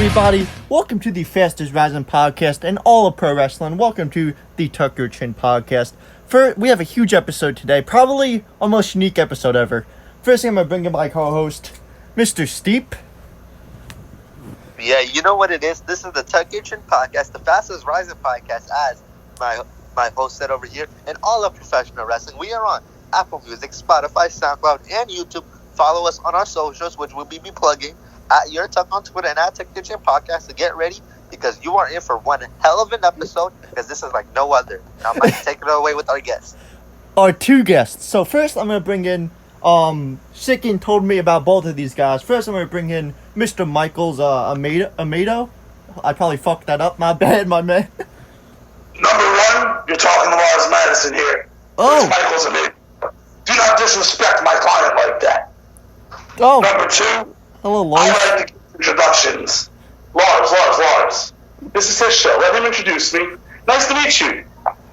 Everybody, welcome to the fastest rising podcast in all of pro wrestling. Welcome to the Tuck Your Chin podcast. We have a huge episode today, probably our most unique episode ever. First thing, I'm going to bring in my co-host, Mr. Steep. Yeah, you know what it is? This is the Tuck Your Chin podcast, the fastest rising podcast, as my host said over here, in all of professional wrestling. We are on Apple Music, Spotify, SoundCloud, and YouTube. Follow us on our socials, which we'll be plugging at Your Tuck on Twitter and at Tuck Your Chin podcast. To get ready, because you are in for one hell of an episode, because this is like no other. Now, Mike, take it away with our guests. Our two guests. So first, I'm going to bring in, Sicken told me about both of these guys. First, I'm going to bring in Mr. Michael's Amaydo. I probably fucked that up. My bad, my man. Number one, you're talking to Lars Madison here. Oh. Michael's Amaydo. Do not disrespect my client like that. Oh. Number two, hello, Lars. I like to give introductions. Lars. This is his show. Let him introduce me. Nice to meet you.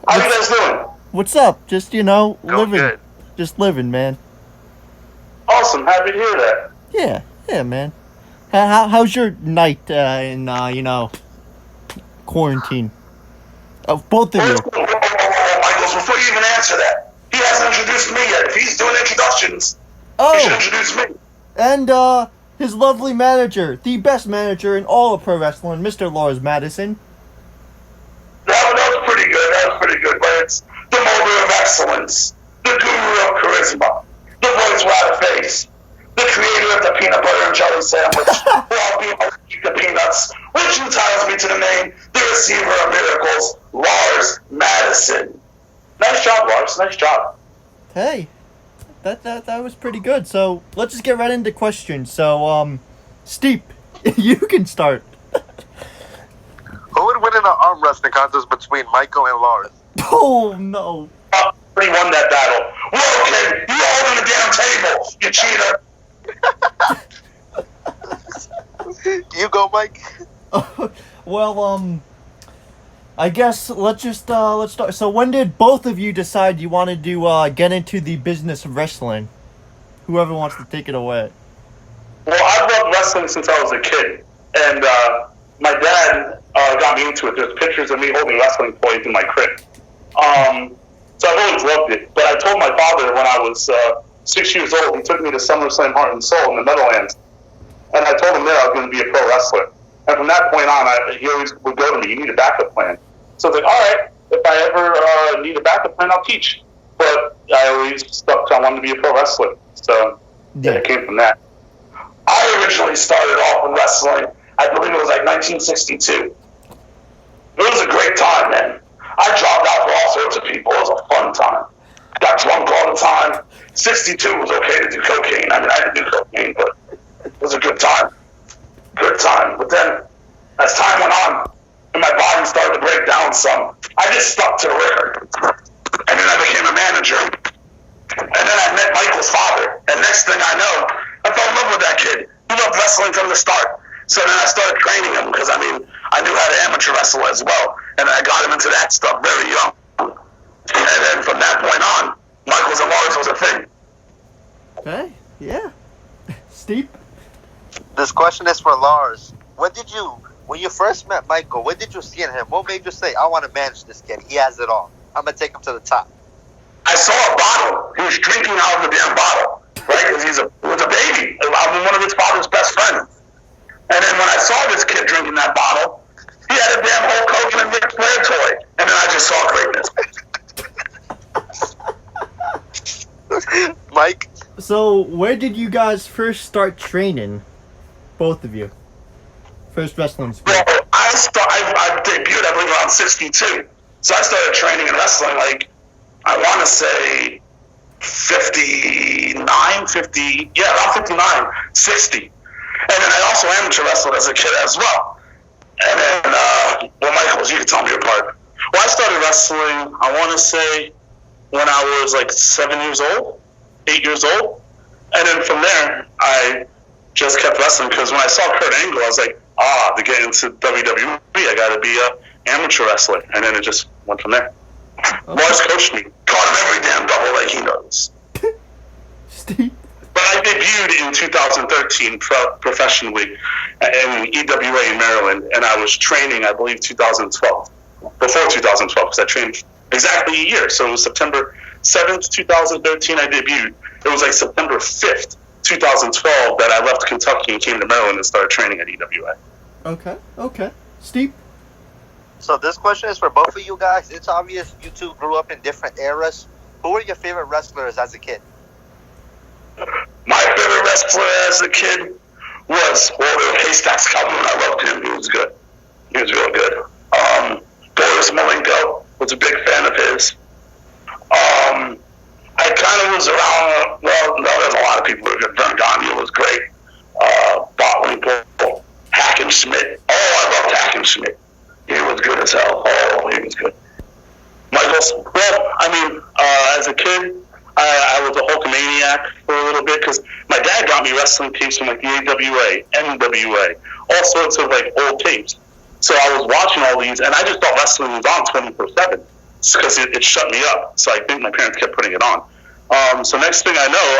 How you guys doing? What's up? Just, living. Good. Just living, man. Awesome. Happy to hear that. Yeah, man. How's your night in, quarantine? Both of you. Whoa, Michaels, before you even answer that, he hasn't introduced me yet. If he's doing introductions, he should introduce me. And, his lovely manager, the best manager in all of pro wrestling, Mr. Lars Madison. That was pretty good. But it's the molder of excellence, the guru of charisma, the voice without a face, the creator of the peanut butter and jelly sandwich, while being allergic to peanuts, which entitles me to the name, the receiver of miracles, Lars Madison. Nice job, Lars. Nice job. Hey, that was pretty good. So let's just get right into questions. So, Steep, you can start. Who would win in an arm wrestling contest between Michael and Lars? Oh no! He won that battle. Whoa, kid, you all in the damn table, you cheater. You go, Mike. Well, I guess let's start. So when did both of you decide you wanted to get into the business of wrestling? Whoever wants to take it away. Well, I've loved wrestling since I was a kid, and my dad got me into it. There's pictures of me holding wrestling toys in my crib. So I've always loved it. But I told my father when I was 6 years old, he took me to SummerSlam Heart and Soul in the Meadowlands, and I told him there I was going to be a pro wrestler. And from that point on, he always would go to me, you need a backup plan. So I was like, all right, if I ever need a backup plan, I'll teach. But I always stuck to I wanted to be a pro wrestler. So it came from that. I originally started off in wrestling, I believe it was like 1962. It was a great time, man. I dropped out for all sorts of people. It was a fun time. Got drunk all the time. 62 was okay to do cocaine. I mean, I didn't do cocaine, but it was a good time. Good time. But then, as time went on, and my body started to break down some, I just stuck to the liquor. And then I became a manager. And then I met Michael's father. And next thing I know, I fell in love with that kid. He loved wrestling from the start. So then I started training him because, I knew how to amateur wrestle as well. And I got him into that stuff very young. And then from that point on, Michaels and Lars was a thing. Okay, yeah. Steep? This question is for Lars. When you first met Michael, what did you see in him? What made you say, I want to manage this kid? He has it all. I'm going to take him to the top. I saw a bottle. He was drinking out of the damn bottle, right? Because he was a baby. I'm one of his father's best friends. And then when I saw this kid drinking that bottle, he had a damn Hulk Hogan and Ric Flair toy. And then I just saw greatness. Mike? So, where did you guys first start training? Both of you. First wrestling school. Well, I debuted, I believe, around 62. So I started training in wrestling, I want to say 59, around 59, 60. And then I also amateur wrestled as a kid as well. And then when Michael battles. You can tell me apart. Well, I started wrestling, I want to say, when I was like 7 years old, 8 years old. And then from there, I just kept wrestling because when I saw Kurt Angle, I was like, to get into WWE, I got to be an amateur wrestler. And then it just went from there. Okay. Lars coached me. Caught him every damn double like he knows. Steve. But I debuted in 2013 professionally in EWA in Maryland, and I was training, I believe, 2012. Before 2012, because I trained exactly a year. So it was September 7th, 2013, I debuted. It was like September 5th, 2012, that I left Kentucky and came to Maryland and started training at EWA. Okay. Steve? So this question is for both of you guys. It's obvious you two grew up in different eras. Who were your favorite wrestlers as a kid? My favorite wrestler as a kid was Haystack's Calvin. I loved him. He was good. He was real good. Boris Malenko was a big fan of his. I kind of was around, there's a lot of people who were good. Vern Gagne was great. Botwinkle, Hackenschmidt. I loved Hackenschmidt. He was good as hell. He was good. Michaels. Well, as a kid, I was a Hulkamaniac for a little bit because my dad got me wrestling tapes from like the AWA, NWA, all sorts of like old tapes. So I was watching all these, and I just thought wrestling was on 24/7 because it shut me up. So I think my parents kept putting it on. So next thing I know,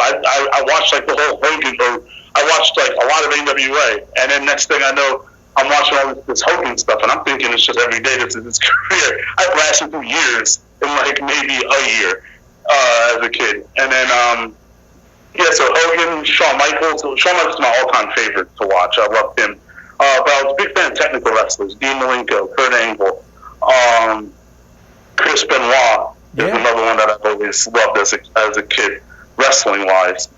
I watched like the whole Hogan, or I watched like a lot of NWA, and then next thing I know, I'm watching all this Hogan stuff, and I'm thinking it's just every day. This is his career. I've lasted through years in like maybe a year as a kid, and then so Hogan, Shawn Michaels. Shawn Michaels is my all-time favorite to watch. I loved him. But I was a big fan of technical wrestlers. Dean Malenko, Kurt Angle, Chris Benoit is another one that I've always loved as a kid, wrestling-wise.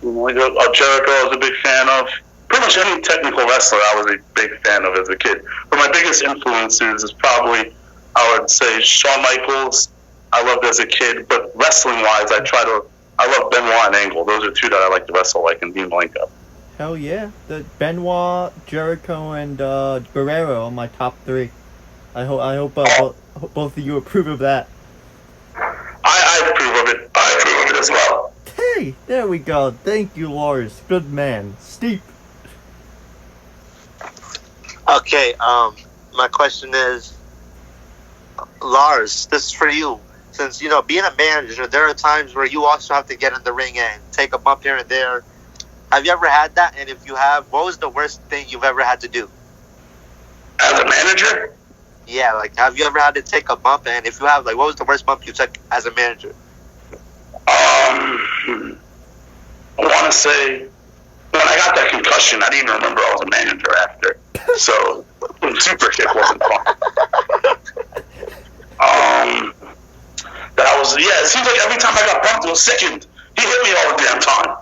Jericho I was a big fan of. Pretty much any technical wrestler I was a big fan of as a kid. But my biggest influences is probably, I would say, Shawn Michaels, I loved as a kid. But wrestling-wise, I love Benoit and Angle. Those are two that I like to wrestle like, and Dean Malenko. Hell yeah. The Benoit, Jericho, and Guerrero are my top three. I hope both of you approve of that. I approve of it. I approve of it as well. Hey, there we go. Thank you, Lars. Good man. Steve. Okay, my question is, Lars, this is for you. Since, being a manager, there are times where you also have to get in the ring and take a bump here and there. Have you ever had that? And if you have, what was the worst thing you've ever had to do? As a manager? Yeah, like, have you ever had to take a bump? And if you have, like, what was the worst bump you took as a manager? I want to say, when I got that concussion, I didn't even remember I was a manager after. So, super kick wasn't fun. It seems like every time I got bumped, it was second. He hit me all the damn time.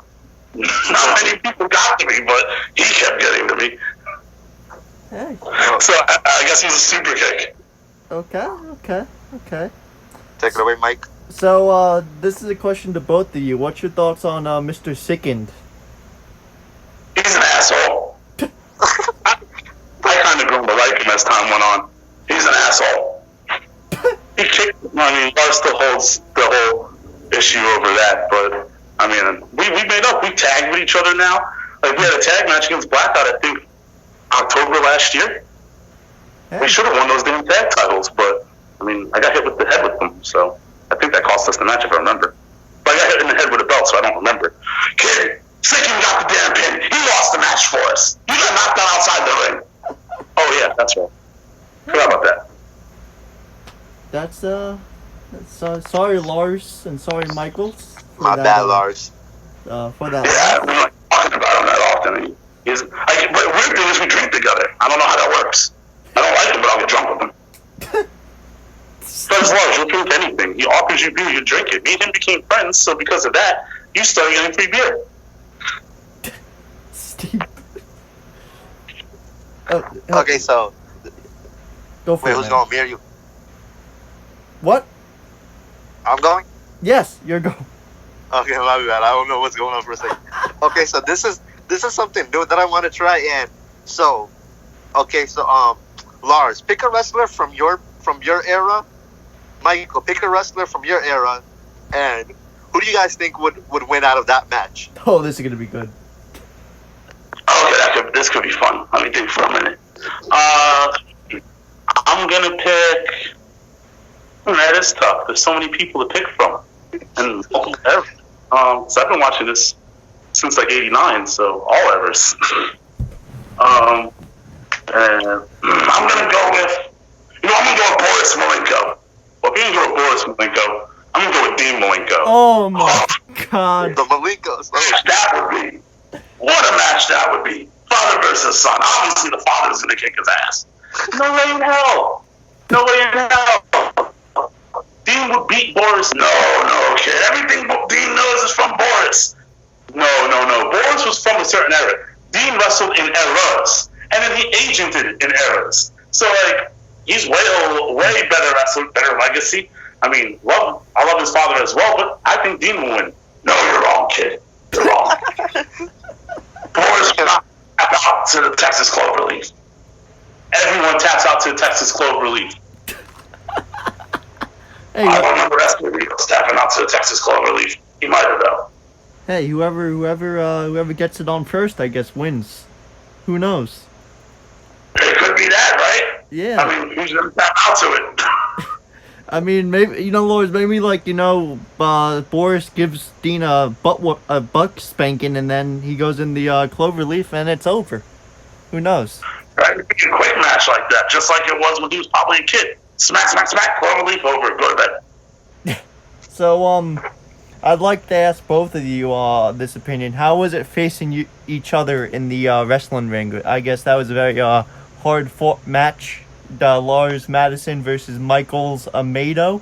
Not many people got to me, but he kept getting to me. Hey. So I guess he's a super kick. Okay. Take it away, Mike. So, this is a question to both of you. What's your thoughts on Mr. Sickened? He's an asshole. I kind of grew to like him as time went on. He's an asshole. He kicked. Lars still holds the whole issue over that, but we made up. We tagged with each other now. Like, we had a tag match against Blackout, I think, October last year. Hey. We should have won those damn tag titles, but I got hit with the head with them, so I think that cost us the match if I remember. But I got hit in the head with a belt, so I don't remember. Kid, Sickin got the damn pin. He lost the match for us. He got knocked out outside the ring. Oh yeah, that's right. Forgot about that. That's sorry, Lars, and sorry, Michaels. My bad, Lars. For that. Yeah, we're not talking about him that often. But weird thing is we drink together. I don't know how that works. I don't like him, but I'll get drunk with him. That's Lars. You'll drink anything. He offers you beer, you drink it. Me and him became friends, so because of that, you started getting free beer. Steve. Okay, so. Go for it. Wait, who's going? Me or you? What? I'm going? Yes, you're going. Okay, my bad. I don't know what's going on for a second. Okay, so this is something new that I want to try, and so Okay, so Lars, pick a wrestler from your era. Michael, pick a wrestler from your era, and who do you guys think would win out of that match? Oh, this is gonna be good. Okay, this could be fun. Let me think for a minute. I'm gonna pick. That is tough. There's so many people to pick from, and so I've been watching this since like '89, so all evers. And I'm gonna go with. I'm gonna go with Boris Malenko. Well, if you're gonna go with Boris Malenko, I'm gonna go with Dean Malenko. Oh my God! The Malenkos. That would be. What a match that would be. Father versus son. Obviously, the father's going to kick his ass. No way in hell. No way in hell. Dean would beat Boris. No, kid. Everything Dean knows is from Boris. No. Boris was from a certain era. Dean wrestled in eras. And then he agented in eras. So, like, he's way better wrestler, better legacy. I mean, I love his father as well, but I think Dean will win. No, you're wrong, kid. You're wrong. Boris cannot tap out to the Texas Clover Leaf. Everyone taps out to the Texas Clover Leaf. Hey, I don't remember wrestling was tapping out to the Texas Clover Leaf. He might have though. hey, whoever gets it on first, I guess, wins. Who knows? It could be that, right? Yeah. I mean, who's gonna tap out to it? I mean, maybe Lars, maybe Boris gives Dean a buck spanking, and then he goes in the Cloverleaf, and it's over. Who knows? Right? It'd be a quick match like that, just like it was when he was probably a kid. Smack, Cloverleaf over, go to bed. So, I'd like to ask both of you this opinion. How was it facing each other in the wrestling ring? I guess that was a very hard-fought match. Lars Madison versus Michael's Amaydo.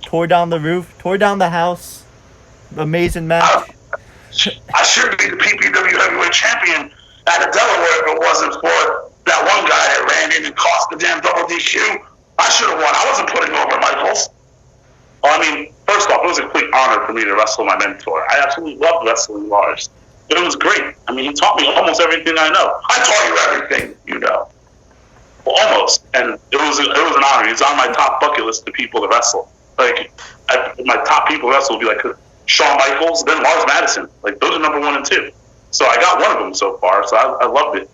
Tore down the roof, tore down the house. Amazing match. I should be the PPW heavyweight champion out of Delaware if it wasn't for that one guy that ran in and cost the damn double DQ. I should have won. I wasn't putting over Michaels. Well, I mean, first off, it was a complete honor for me to wrestle my mentor. I absolutely loved wrestling Lars. It was great. I mean, he taught me almost everything I know. I taught you everything you know. Well, almost. And it was an honor. He's on my top bucket list of people to wrestle. Like, my top people to wrestle would be like Shawn Michaels, then Lars Madison. Like, those are number 1 and 2. So I got one of them so far, so I loved it.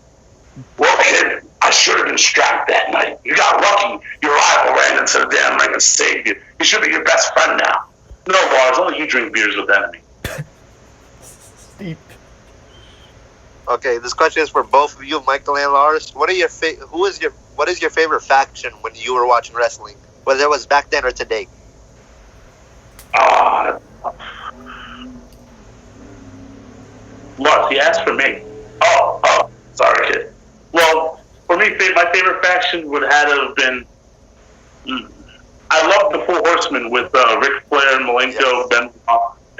Well, kid, I should have been strapped that night. You got lucky. Your rival ran into the damn ring and saved you. He should be your best friend now. No, Lars, only you drink beers with enemy. Steep. Okay, this question is for both of you, Michael and Lars. What is your favorite faction when you were watching wrestling, whether it was back then or today? Lars, he asked for me. Oh, sorry, kid. Well, for me, my favorite faction would have been. I love the Four Horsemen with Ric Flair, Malenko, Ben,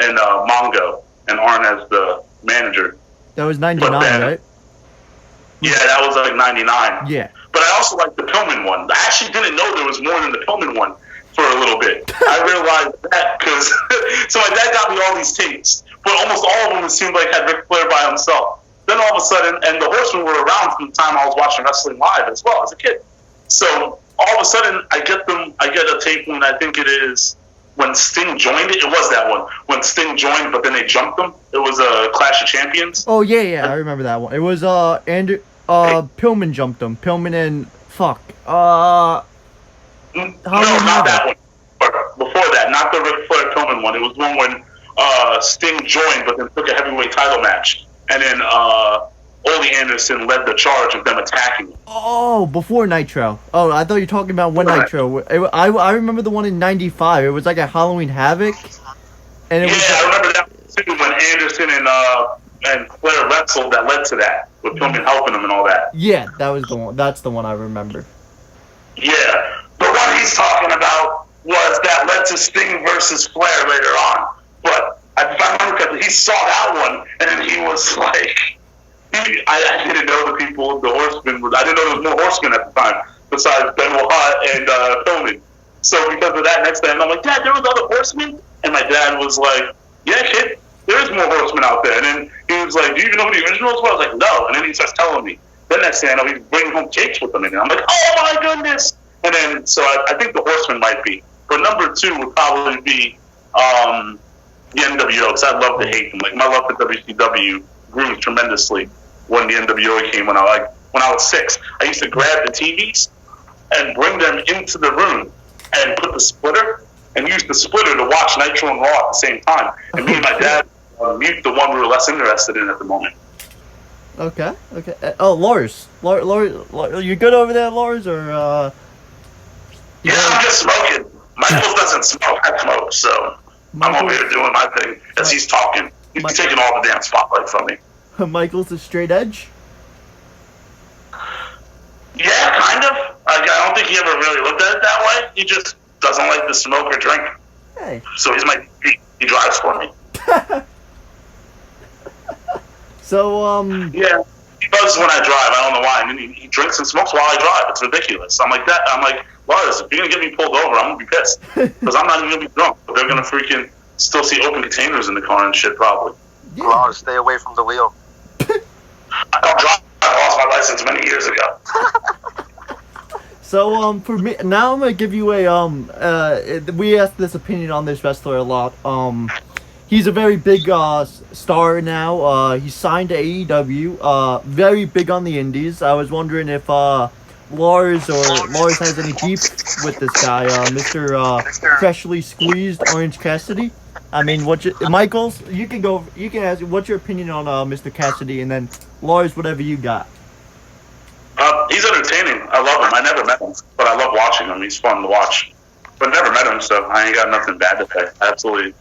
and Mongo, and Arn as the manager. That was 99, right? Yeah, that was like 99. Yeah. But I also like the Pillman one. I actually didn't know there was more than the Pillman one for a little bit. I realized that because so my dad got me all these tapes, but almost all of them it seemed like had Ric Flair by himself. Then all of a sudden, and the Horsemen were around from the time I was watching wrestling live as well as a kid. So all of a sudden, I get a tape when I think it is when Sting joined it. It was that one when Sting joined, but then they jumped him. It was a Clash of Champions. Oh yeah, I remember that one. It was Pillman jumped him. Pillman and no, not that one. Before that, not the Ric Flair Pillman one. It was one when Sting joined, but then took a heavyweight title match, and then Ole Anderson led the charge of them attacking him. Oh, before Nitro. Oh, I thought you were talking about when Nitro. I remember the one in '95. It was like a Halloween Havoc. And I remember that too when Anderson and Flair wrestled. That led to that with Pillman helping him and all that. Yeah, that was the one. That's the one I remember. Yeah, the one he's talking about was that led to Sting versus Flair later on. But if I remember correctly, he saw that one and then he was like. I didn't know the people, the Horsemen. I didn't know there was more Horsemen at the time besides Benoit and Pillman. So because of that, next time I'm like, Dad, there was other Horsemen, and my dad was like, Yeah, kid, there is more Horsemen out there. And then he was like, Do you even know who the originals were? I was like, No. And then he starts telling me, Then next thing I know, he's bringing home cakes with him, and I'm like, oh my goodness! And then, so I think the Horsemen might be. But number 2 would probably be the NWO, because I love to hate them. Like, my love for WCW grew tremendously when the NWO came. When I was 6, I used to grab the TVs and bring them into the room and put the splitter and use the splitter to watch Nitro and Raw at the same time. And me and my dad mute the one we were less interested in at the moment. Okay. Lars, you good over there, Lars, or Yeah, I'm just smoking. Michael doesn't smoke. I smoke, so I'm over here doing my thing as he's talking. He's taking all the damn spotlight from me. Michael's a straight edge? Yeah, kind of. I don't think he ever really looked at it that way. He just doesn't like to smoke or drink. Hey. So he drives for me. So, Yeah, he does when I drive. I don't know why. And then he drinks and smokes while I drive. It's ridiculous. I'm like, Lars, if you're going to get me pulled over, I'm going to be pissed. Because I'm not even going to be drunk. But they're going to freaking still see open containers in the car and shit, probably. yeah. Lars, stay away from the wheel. I don't drive. I lost my license many years ago. So, for me, now I'm going to give you we asked this opinion on this wrestler a lot. He's a very big star now. He's signed to AEW. Very big on the indies. I was wondering if Lars has any beef with this guy, Mr. Freshly Squeezed Orange Cassidy. I mean, Michaels, you can ask, what's your opinion on Mr. Cassidy, and then Lars, whatever you got. He's entertaining. I love him. I never met him, but I love watching him. He's fun to watch. But never met him, so I ain't got nothing bad to say. I absolutely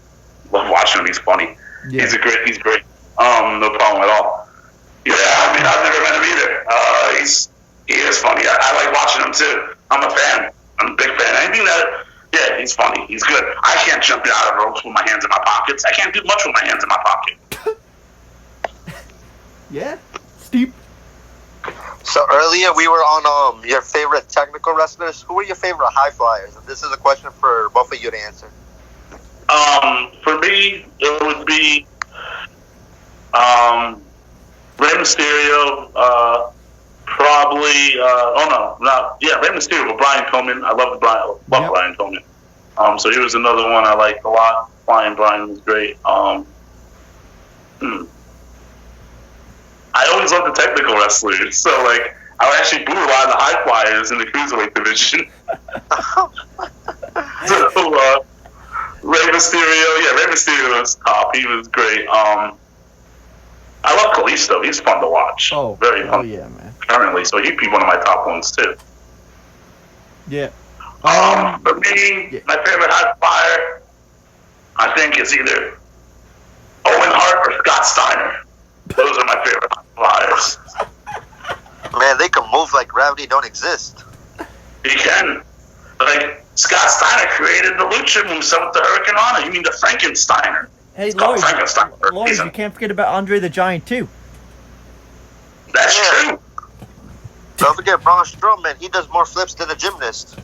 love watching him. He's funny. Yeah. He's great. No problem at all. Yeah, I mean, I've never met him either. He is funny. I like watching him too. I'm a fan. I'm a big fan. Anything that, yeah, he's funny. He's good. I can't jump out of ropes with my hands in my pockets. I can't do much with my hands in my pocket. Yeah, Steve. So earlier we were on your favorite technical wrestlers. Who were your favorite high flyers? And this is a question for both of you to answer. For me, it would be Rey Mysterio. Probably. Rey Mysterio with Brian Pillman. I love Brian Pillman. So he was another one I liked a lot. Flying Brian was great. I always loved the technical wrestlers, so like I would actually boo a lot of the high flyers in the cruiserweight division. So Rey Mysterio was top. He was great. I love Kalisto. He's fun to watch. Oh, very fun. Oh yeah, man. Currently, so he'd be one of my top ones too. Yeah. For me, my favorite high flyer, I think, is either Owen Hart or Scott Steiner. Those are my favorite flyers. Man, they can move like gravity don't exist. He can. Like, Scott Steiner created the Lucha moveset with the Hurricane Rana. You mean the Frankensteiner. Hey, Lars, you can't forget about Andre the Giant, too. That's true. Don't forget Braun Strowman. He does more flips than a gymnast.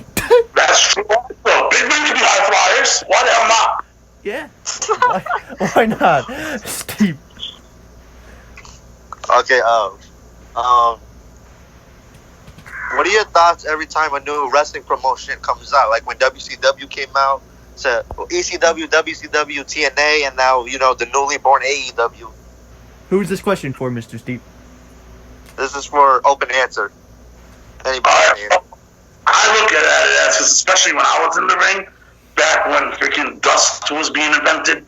That's true. Well, big men can be high flyers. Why the hell not? Yeah. Why not? Steve. Okay, what are your thoughts every time a new wrestling promotion comes out? Like when WCW came out, to ECW, WCW, TNA, and now, the newly born AEW. Who is this question for, Mr. Steve? This is for open answer. Anybody? I look at it as, especially when I was in the ring, back when freaking Dust was being invented,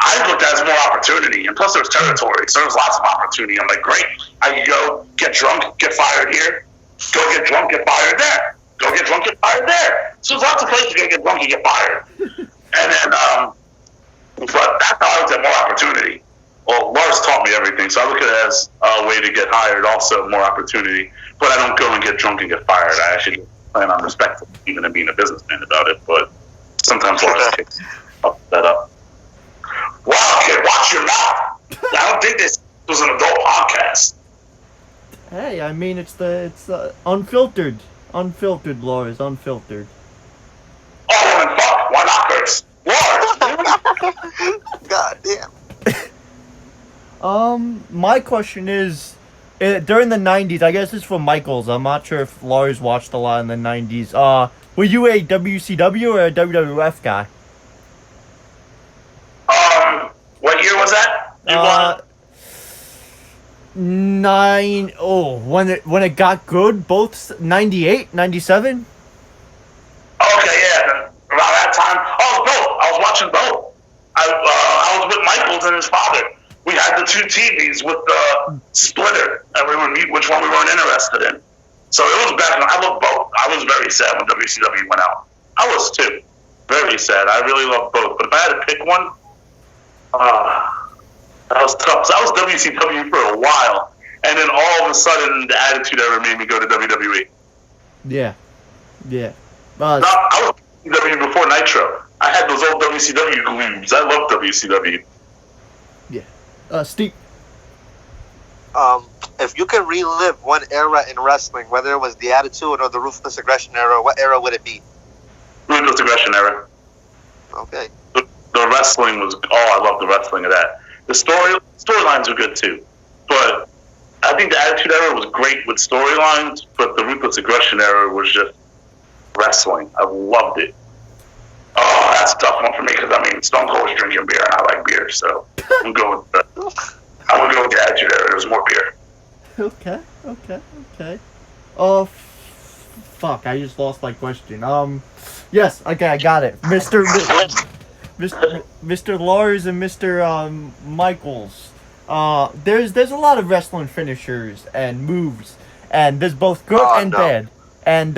I looked at it as more opportunity, and plus there was territory, so there was lots of opportunity. I'm like, great, I can go get drunk, get fired here, go get drunk, get fired there, go get drunk, get fired there. So there's lots of places to go get drunk and get fired. And then, but that's how I looked at more opportunity. Well, Lars taught me everything, so I look at it as a way to get hired, also more opportunity. But I don't go and get drunk and get fired. I actually plan on respectful, even in being a businessman about it. But sometimes Lars kicks that up. Wow, kid, watch your mouth. I don't think this was an adult podcast. Hey, I mean, it's unfiltered. Unfiltered, Lars, unfiltered. Oh, and fuck, why not curse? Lars! God damn. My question is, during the 90s, I guess it's for Michaels. I'm not sure if Lars watched a lot in the 90s. Were you a WCW or a WWF guy? What year was that? When it got good, both 98, 97? Okay, yeah. Around that time. Oh, both. I was watching both. I was with Michaels and his father. We had the 2 TVs with the splitter, and we would meet which one we weren't interested in. So it was back. I loved both. I was very sad when WCW went out. I was too. Very sad. I really loved both. But if I had to pick one, that was tough. So I was WCW for a while, and then all of a sudden, the Attitude Era made me go to WWE. Yeah. No, I was WCW before Nitro. I had those old WCW gleams. I love WCW. Yeah. Steve. If you could relive one era in wrestling, whether it was the Attitude or the Ruthless Aggression era, what era would it be? Ruthless Aggression era. Okay. The wrestling was. I love the wrestling of that. The storylines were good too, but I think the Attitude Era was great with storylines. But the Ruthless Aggression era was just wrestling. I loved it. Oh, that's a tough one for me because Stone Cold was drinking beer and I like beer, so I'm going with the Attitude Era. There was more beer. Okay. Oh, fuck! I just lost my question. Yes. Okay, I got it. Mr. Lars and Mr. Michaels. There's a lot of wrestling finishers and moves, and there's both good and bad. And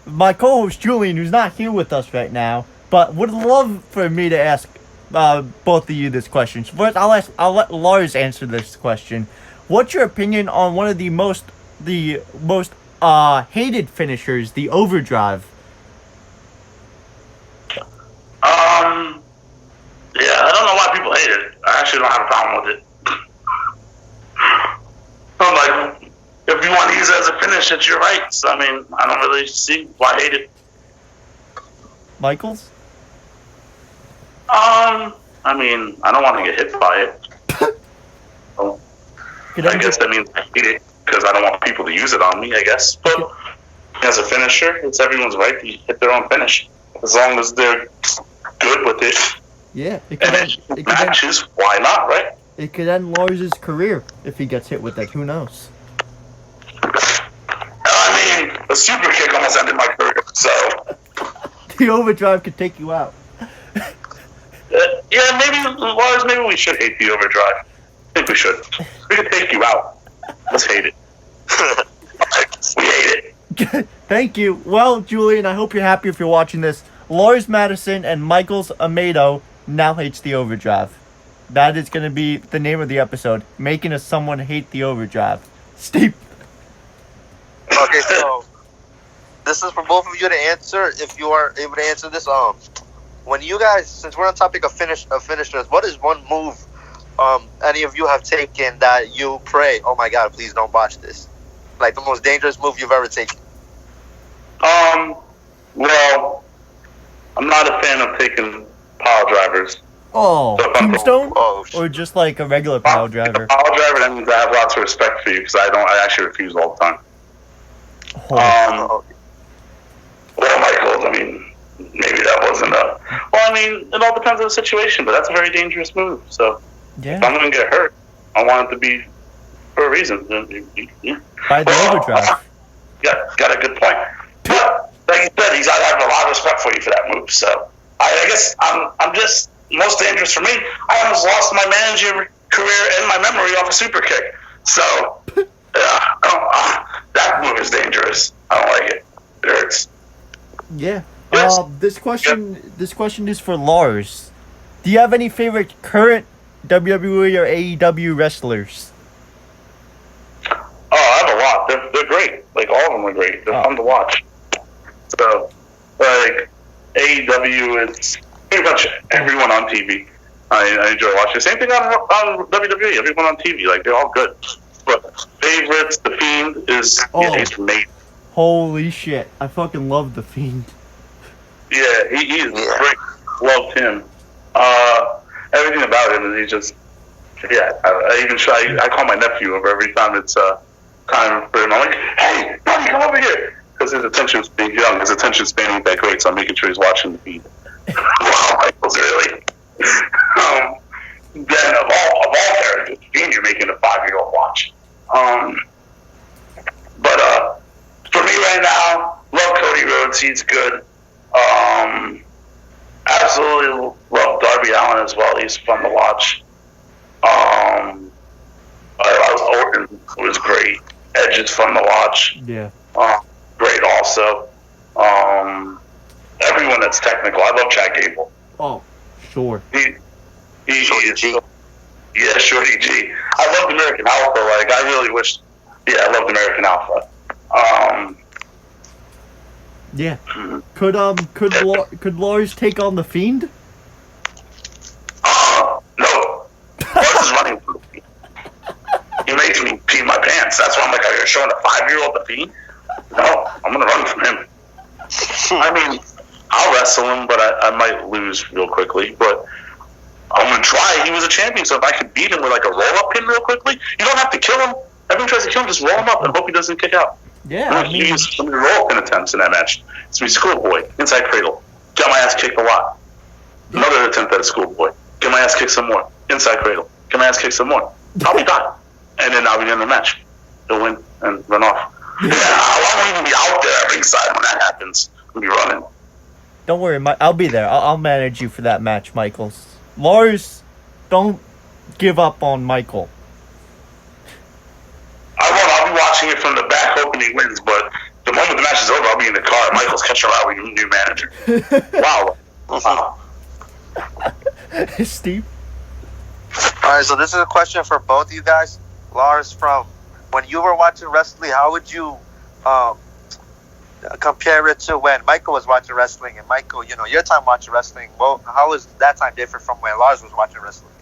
my co-host Julian, who's not here with us right now, but would love for me to ask both of you this question. First, I'll let Lars answer this question. What's your opinion on one of the most hated finishers, the overdrive? Yeah, I don't know why people hate it. I actually don't have a problem with it. I'm like, if you want to use it as a finish, it's your rights. I don't really see why hate it. Michaels? I don't want to get hit by it. So, I guess that means I hate it because I don't want people to use it on me, I guess. But as a finisher, it's everyone's right to hit their own finish. As long as they're good with it. Yeah. Matches, why not, right? It could end Lars's career if he gets hit with it. Who knows? A super kick almost ended my career, so... The overdrive could take you out. Yeah, Lars, maybe we should hate the overdrive. I think we should. We could take you out. Let's hate it. We hate it. Thank you. Well, Julian, I hope you're happy if you're watching this. Lars Madison and Michaels Amaydo now hates the overdrive. That is going to be the name of the episode. Making someone hate the overdrive. Steve. Okay, so this is for both of you to answer. If you are able to answer this, when you guys, since we're on topic of finishers, what is one move any of you have taken that you pray, oh my God, please don't botch this? Like the most dangerous move you've ever taken? Well, I'm not a fan of taking pile drivers. Oh, tombstone? Oh, or just like a regular pile driver? Pile driver, that means I have lots of respect for you because I actually refuse all the time. Oh. Well, Michael, maybe that wasn't a... Well, it all depends on the situation, but that's a very dangerous move. So, yeah. If I'm going to get hurt, I want it to be for a reason. By the overdrive. Got a good point. But, like you said, he's got to have a lot of respect for you for that move. So, I guess I'm just... Most dangerous for me, I almost lost my manager career and my memory off a super kick. So, that move is dangerous. I don't like it. It hurts. Yeah. This question is for Lars. Do you have any favorite current WWE or AEW wrestlers? Oh, I have a lot. They're great. Like, all of them are great. They're fun to watch. So, like, AEW is pretty much everyone on TV. I enjoy watching. Same thing on WWE. Everyone on TV. Like, they're all good. But favorites, The Fiend is he's amazing. Holy shit. I fucking love The Fiend. Yeah, he is great. Loved him. Everything about him, and he just... Yeah, I call my nephew over every time it's time for him. I'm like, hey, buddy, come over here. Because his attention span ain't that great, so I'm making sure he's watching the feed. Wow, Michael's really. Then of all characters, Fiend, you're making a 5-year-old watch. But for me right now, love Cody Rhodes. He's good. Absolutely love Darby Allin as well. He's fun to watch. Orton was great. Edge is fun to watch. Yeah. Great also. Everyone that's technical. I love Chad Gable. Oh, sure. Shorty G. Yeah, Shorty G. I loved American Alpha. Like, I really wish. Yeah, I loved American Alpha. Yeah. Could Lars take on the Fiend? No. Lars is running from the Fiend. He makes me pee my pants. That's why I'm like, are you showing a 5-year-old the Fiend? No, I'm gonna run from him. I mean, I'll wrestle him, but I might lose real quickly. But I'm gonna try. He was a champion, so if I could beat him with like a roll-up pin real quickly, you don't have to kill him. Everyone tries to kill him, just roll him up and hope he doesn't kick out. Yeah, I mean, use some roll-up pin attempts in that match. It's me, schoolboy, inside cradle. Got my ass kicked a lot. Another attempt at a schoolboy. Get my ass kicked some more. Inside cradle. Get my ass kicked some more. I'll be done. And then I'll be in the match. He'll win and run off. Yeah, I won't even be out there at ringside when that happens. I'll be running. Don't worry, I'll be there. I'll manage you for that match, Michaels. Lars, don't give up on Michael. I won't. I'll be watching it from the back, hoping he wins. But the moment the match is over, I'll be in the car. Michael's catching a ride with your new manager. Wow. Steve? Alright, so this is a question for both of you guys. Lars, from when you were watching wrestling, how would you compare it to when Michael was watching wrestling? And Michael, your time watching wrestling, well, how was that time different from when Lars was watching wrestling?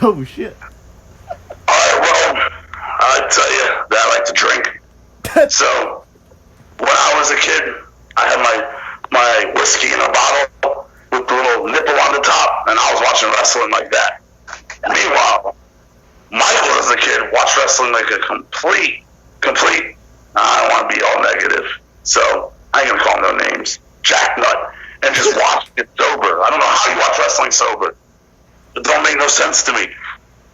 Oh, shit. Alright, well, I tell you that I like to drink. So, when I was a kid, I had my whiskey in a bottle with the little nipple on the top, and I was watching wrestling like that. Meanwhile, Michael as a kid watched wrestling like a complete. I don't want to be all negative, so I ain't gonna call no names. Jacknut, and just watch it sober. I don't know how you watch wrestling sober. It don't make no sense to me.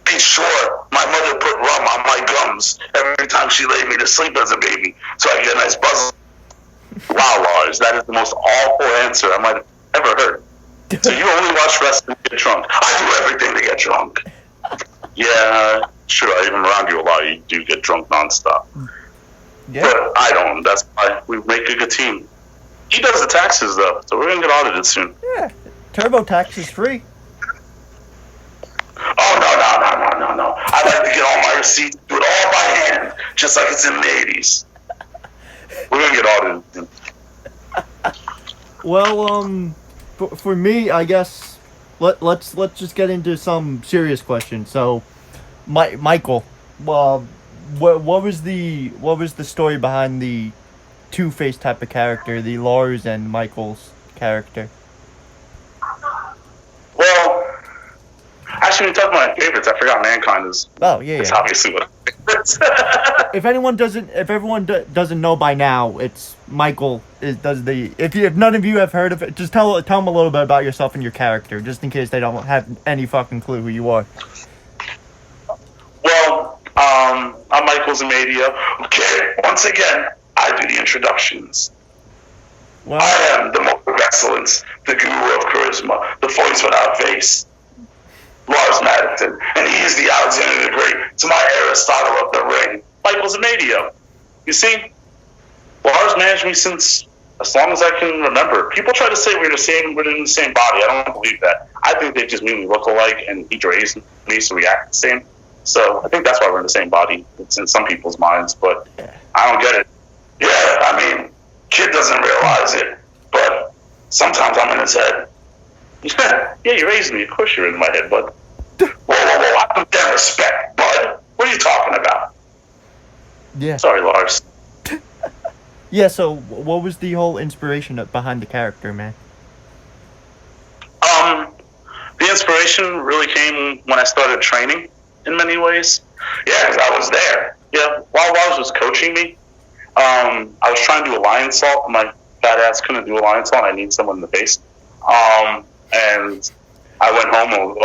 Be sure my mother put rum on my gums every time she laid me to sleep as a baby, so I get a nice buzz. Wow, Lars, that is the most awful answer I might have ever heard. So you only watch wrestling to get drunk. I do everything to get drunk. Yeah, sure, even around you a lot, you do get drunk nonstop. Yeah. But I don't. That's why we make a good team. He does the taxes, though, so we're going to get audited soon. Yeah. TurboTax is free. Oh, no. I like to get all my receipts, do it all by hand, just like it's in the 80s. We're going to get audited soon. Well, for me, I guess let's just get into some serious questions. So, Michael, what was the story behind the two-faced type of character, the Lars and Michael's character? Well, actually, when you talk about my favorites, I forgot Mankind is. Oh yeah. It's obviously what. If everyone doesn't know by now, it's Michael does the. If none of you have heard of it, just tell them a little bit about yourself and your character, just in case they don't have any fucking clue who you are. Well, I'm Michael Amaydo. Okay, once again, I do the introductions. Well, I am the most of excellence, the guru of charisma, the voice without face, Lars Madison, and he is the Alexander the Great to my Aristotle of the ring, Michael Amaydo. You see, Lars managed me since as long as I can remember. People try to say we're in the same body. I don't believe that. I think they just mean we look alike, and he raised me, so we act the same. So I think that's why we're in the same body. It's in some people's minds, but I don't get it. Yeah, I mean, kid doesn't realize it, but sometimes I'm in his head. Yeah, you raised me. Of course you're in my head, bud. Whoa, I don't get respect, bud. What are you talking about? Yeah. Sorry, Lars. Yeah, so what was the whole inspiration behind the character, man? The inspiration really came when I started training in many ways. Yeah, because I was there. Yeah, while Lars was coaching me, I was trying to do a lion salt. My fat ass couldn't do a lion salt. I need someone in the face. And I went home. And,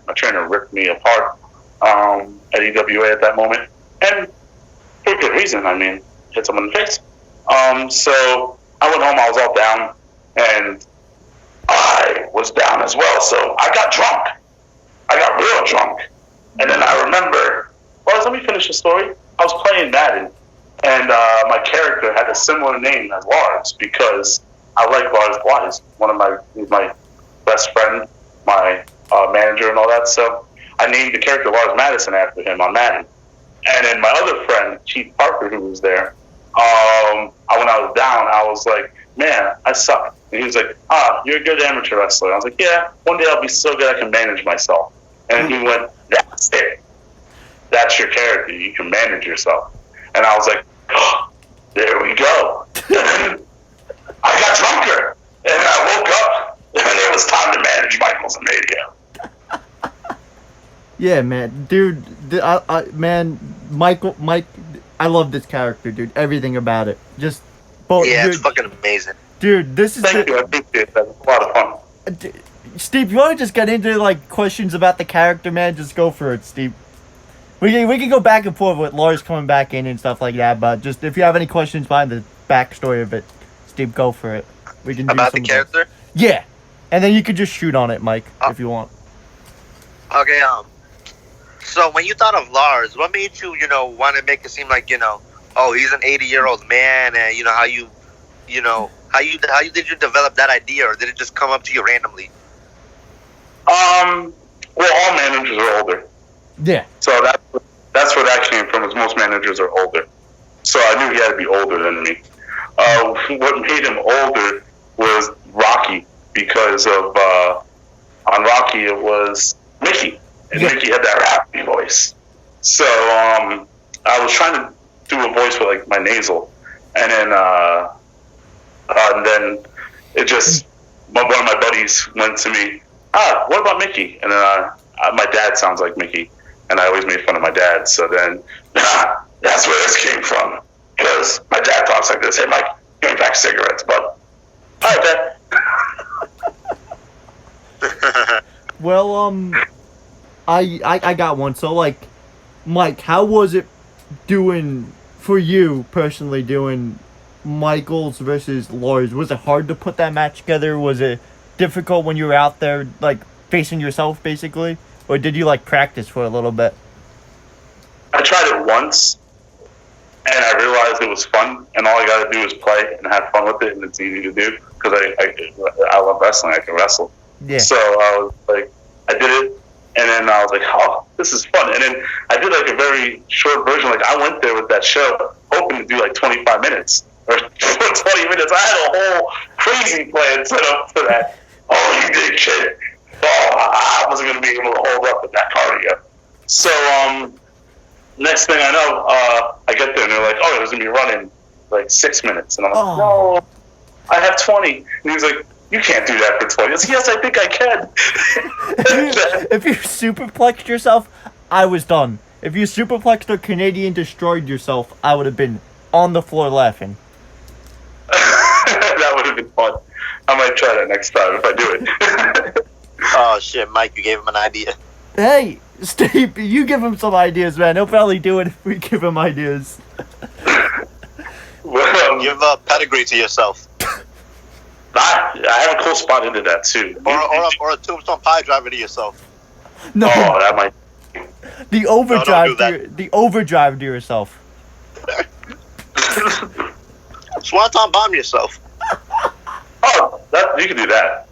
my trainer ripped me apart at EWA at that moment, and for good reason. I mean, hit someone in the face. So I went home. I was all down, and I was down as well. So I got drunk. I got real drunk, and then I remember. Well, let me finish the story. I was playing Madden, and my character had a similar name as Lars because I like Lars Wise, he's my best friend, my manager, and all that. So I named the character Lars Madison after him on Madden. And then my other friend, Chief Parker, who was there, when I was down, I was like, man, I suck. And he was like, you're a good amateur wrestler. I was like, yeah, one day I'll be so good I can manage myself. And he went, that's it. That's your character. You can manage yourself. And I was like, oh, there we go. I got drunker. And I woke up. And it was time to manage Michael's Amaydo. Yeah, man. Dude, Mike, I love this character, dude. Everything about it. Just, it's fucking amazing. Dude, this is... Thank you. I appreciate that. It's a lot of fun. Steve, you want to just get into, like, questions about the character, man? Just go for it, Steve. We can go back and forth with Lars coming back in and stuff like that, but just if you have any questions behind the backstory of it, Steve, go for it. We can about the character? Yeah. And then you could just shoot on it, Mike, if you want. Okay, so when you thought of Lars, what made you, want to make it seem like, oh, he's an 80-year-old man, and how did you develop that idea, or did it just come up to you randomly? Well, all managers are older. Yeah. So that's where that came from, is most managers are older. So I knew he had to be older than me. What made him older was Rocky, because of on Rocky it was Mickey, and Mickey had that raspy voice. So I was trying to do a voice with like my nasal, and then it just one of my buddies went to me, what about Mickey? And then my dad sounds like Mickey, and I always made fun of my dad. So then that's where this came from, because my dad talks like this. Hey, Mike, give me back cigarettes, bud. All right, Dad. Well, I got one. So, like, Mike, how was it doing for you personally, doing Michaels versus Lars? Was it hard to put that match together? Was it difficult when you were out there, like, facing yourself, basically? Or did you, like, practice for a little bit? I tried it once, and I realized it was fun, and all I got to do is play and have fun with it, and it's easy to do, because I love wrestling. I can wrestle. Yeah. So I was like, I did it, and then I was like, oh, this is fun. And then I did, like, a very short version. Like, I went there with that show hoping to do, like, 25 minutes or 20 minutes. I had a whole crazy plan set up for that. Oh, you did shit. Oh, I wasn't going to be able to hold up with that cardio. So, next thing I know, I get there and they're like, oh, it was going to be running like 6 minutes. And I'm like, no, I have 20. And he was like, you can't do that for 20. I said, yes, I think I can. If you superplexed yourself, I was done. If you superplexed or Canadian destroyed yourself, I would have been on the floor laughing. That would have been fun. I might try that next time if I do it. Oh, shit, Mike, you gave him an idea. Hey, Steve, you give him some ideas, man. He'll probably do it if we give him ideas. Well, Give a pedigree to yourself. I have a cool spot into that, too. Or a tombstone pie driver to yourself. No, Oh, that might... the overdrive, don't do that. the overdrive to yourself. Swanton bomb yourself. Oh, you can do that.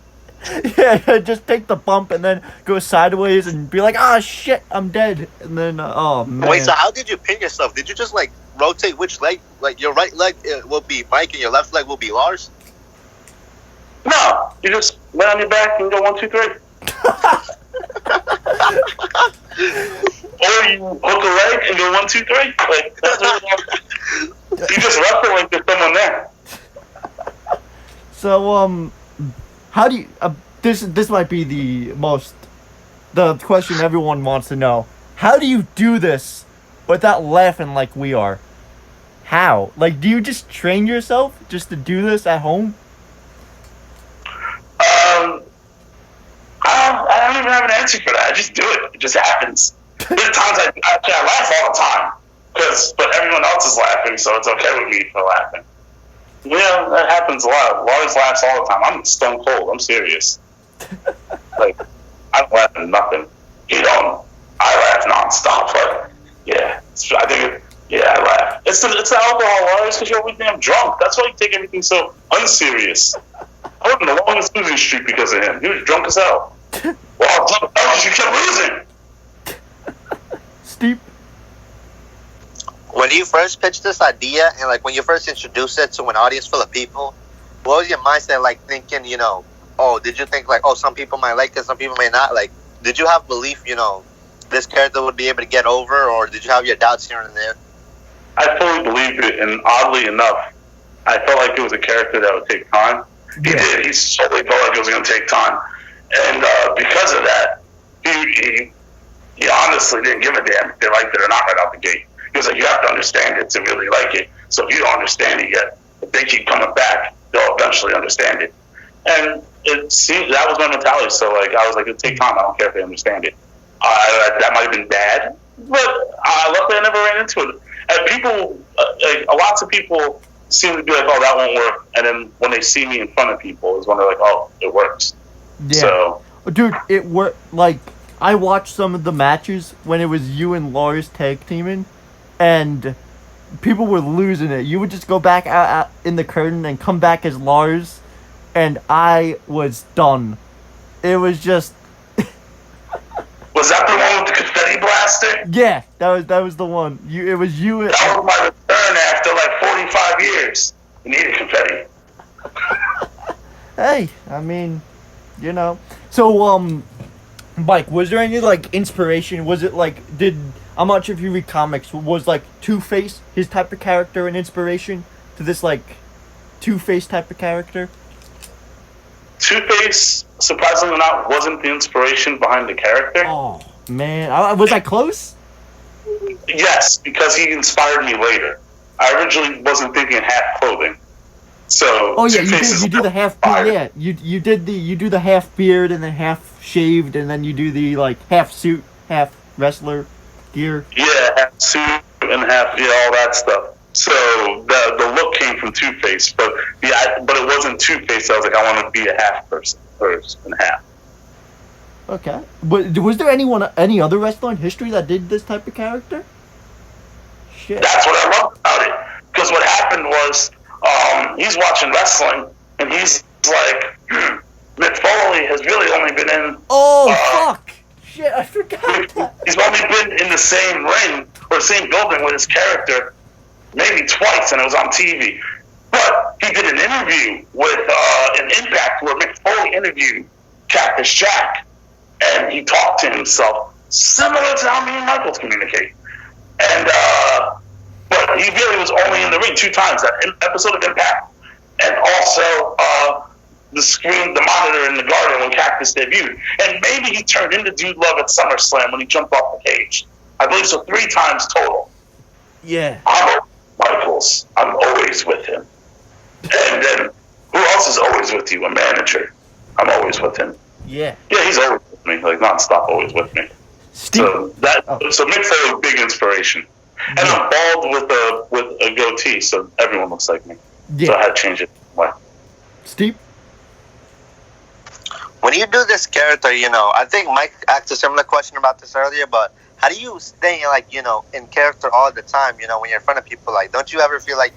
Yeah, just take the bump and then go sideways and be like, ah, shit, I'm dead. And then, oh, man. Wait, so how did you pin yourself? Did you just, like, rotate which leg? Like, your right leg will be Mike and your left leg will be Lars? No, you just lay on your back and go 1, 2, 3. Or you hook a leg and go 1, 2, 3. Like, that's what you just wrestle like there's someone there. So, how do you, this might be the question everyone wants to know. How do you do this without laughing like we are? How? Like, do you just train yourself just to do this at home? I don't even have an answer for that. I just do it. It just happens. There's times I laugh all the time, but everyone else is laughing, so it's okay with me for laughing. Yeah, that happens a lot. Lars laughs all the time. I'm stone cold. I'm serious. Like, I don't laugh at nothing. You don't. I laugh nonstop. Like, yeah, I laugh. It's the alcohol, Lars, because you're always damn drunk. That's why you take everything so unserious. I went on the longest losing streak because of him. He was drunk as hell. Well, you kept losing. Steep. When you first pitched this idea, and like when you first introduced it to an audience full of people, what was your mindset like thinking, did you think like, some people might like it, some people may not? Like, did you have belief, this character would be able to get over, or did you have your doubts here and there? I fully believed it, and oddly enough, I felt like it was a character that would take time. He did. He totally felt like it was going to take time. And because of that, he honestly didn't give a damn if they liked it or not right out the gate. He was like, you have to understand it to really like it. So if you don't understand it yet, if they keep coming back, they'll eventually understand it. And it seemed that was my mentality. So like I was like, it'll take time. I don't care if they understand it. That might have been bad, but luckily I never ran into it. And people, lots of people seem to be like, oh, that won't work. And then when they see me in front of people is when they're like, oh, it works. Yeah. So, dude, it worked. Like, I watched some of the matches when it was you and Lars tag teaming, and people were losing it. You would just go back out in the curtain and come back as Lars, and I was done. It was just... Was that the one with the confetti blaster? Yeah, that was the one. It was you. That was my return after like 45 years. You needed confetti. Hey, I mean, So, Mike, was there any like inspiration? Was it like I'm not sure if you read comics. Was like Two-Face his type of character an inspiration to this like Two-Face type of character? Two-Face, surprisingly not, wasn't the inspiration behind the character. Oh man, was I close? Yes, because he inspired me later. I originally wasn't thinking half clothing. So you do the half beard. Yeah, you do the half beard and then half shaved, and then you do the like half suit, half wrestler gear. Yeah, half suit and half all that stuff. So the look came from Two-Face, but it wasn't Two-Face. I was like, I want to be a half person first and half. Okay, but was there any other wrestler in history that did this type of character? Shit. That's what I loved about it, because what happened was he's watching wrestling and he's like, Mick Foley has really only been in. Oh fuck! Shit, I forgot that. He's only been in the same ring or same building with his character maybe twice, and it was on TV. But he did an interview with an Impact where Mick Foley interviewed Cactus Jack, and he talked to himself similar to how me and Michaels communicate. And but he really was only in the ring 2 times, that episode of Impact, and also the monitor in the garden when Cactus debuted. And maybe he turned into Dude Love at SummerSlam when he jumped off the cage. I believe so, 3 times total. Yeah. I'm Michaels. I'm always with him. And then who else is always with you? A manager. I'm always with him. Yeah. Yeah, he's always with me, like nonstop, always with me. So Mick Foley, big inspiration. And I'm bald with a goatee, so everyone looks like me. Yeah. So I had to change it. Steve? When you do this character, I think Mike asked a similar question about this earlier, but how do you stay in character all the time, when you're in front of people? Like, don't you ever feel like,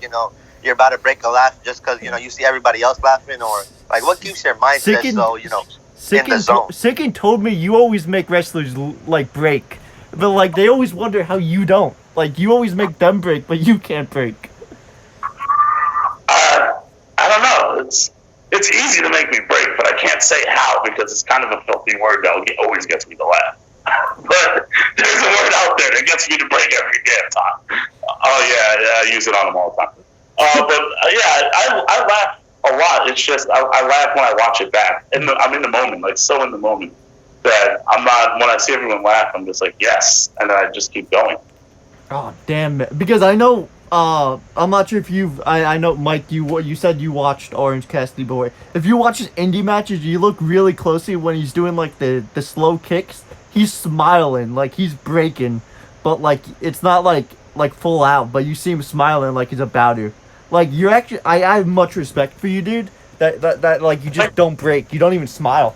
you're about to break a laugh just because, you see everybody else laughing? Or, like, what keeps your mindset in the zone? Sicken told me you always make wrestlers, like, break. But, like, they always wonder how you don't. Like, you always make them break, but you can't break. I don't know. It's easy to make me break, but I can't say how because it's kind of a filthy word that always gets me to laugh. But there's a word out there that gets me to break every damn time. Oh, yeah, I use it on them all the time. I laugh a lot. It's just I laugh when I watch it back. I'm in the moment, like so in the moment that I'm not. When I see everyone laugh, I'm just like yes, and then I just keep going. Oh damn it! Because I know. I'm not sure if you've. I know, Mike. You said you watched Orange Cassidy Boy. If you watch his indie matches, you look really closely when he's doing like the slow kicks. He's smiling like he's breaking, but like it's not like full out. But you see him smiling like he's about to. Like you're actually. I have much respect for you, dude. That like you just don't break. You don't even smile.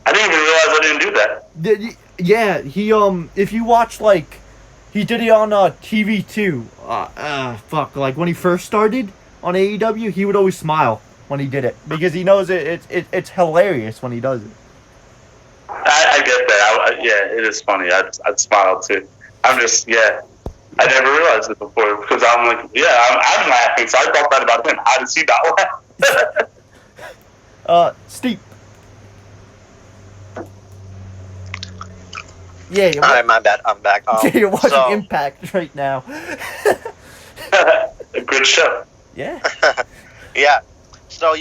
I didn't even realize I didn't do that. Yeah, he if you watch like he did it on TV too. Fuck, like when he first started on AEW, he would always smile when he did it because he knows it's hilarious when he does it. I get that. Yeah, it is funny. I'd smile too. I'm just I never realized it before because I'm like I'm laughing. So I thought that about him. How does he not laugh? Steve. Yeah, All right, my bad. I'm back. You're watching Impact right now. A good show. Yeah. Yeah. So,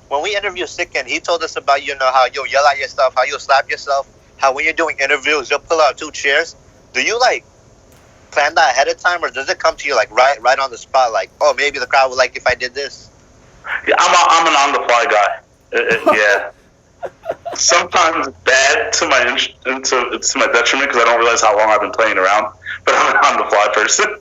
when we interviewed Sicken, he told us about, how you'll yell at yourself, how you'll slap yourself, how when you're doing interviews, you'll pull out 2 chairs. Do you, plan that ahead of time, or does it come to you, right on the spot, oh, maybe the crowd would like if I did this? Yeah, I'm an on-the-fly guy. Yeah. Sometimes it's bad to my detriment because I don't realize how long I've been playing around. But I'm an on-the-fly person.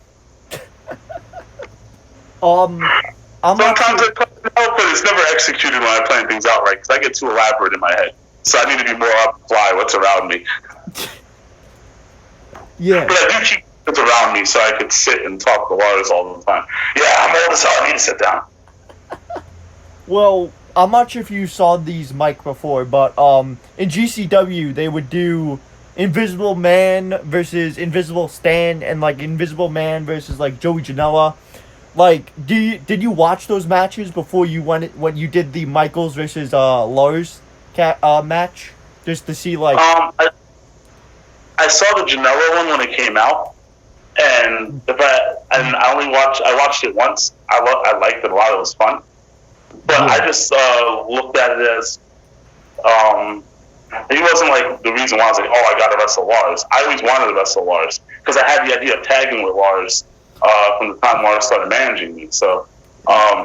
Sometimes I plan it out, but it's never executed when I plan things out right because I get too elaborate in my head. So I need to be more on the fly. What's around me? Yeah. But I do keep what's around me so I could sit and talk to Lars all the time. Yeah, I'm old as hell. I need to sit down. Well, I'm not sure if you saw these, Mike, before, but in GCW they would do Invisible Man versus Invisible Stan and Invisible Man versus Joey Janela. Did you watch those matches before you went when you did the Michaels versus Lars match just to see I saw the Janela one when it came out, and I watched it once. I liked it a lot. It was fun. But yeah. I just looked at it as he wasn't the reason why I was I got to wrestle Lars. I always wanted to wrestle Lars because I had the idea of tagging with Lars from the time Lars started managing me. So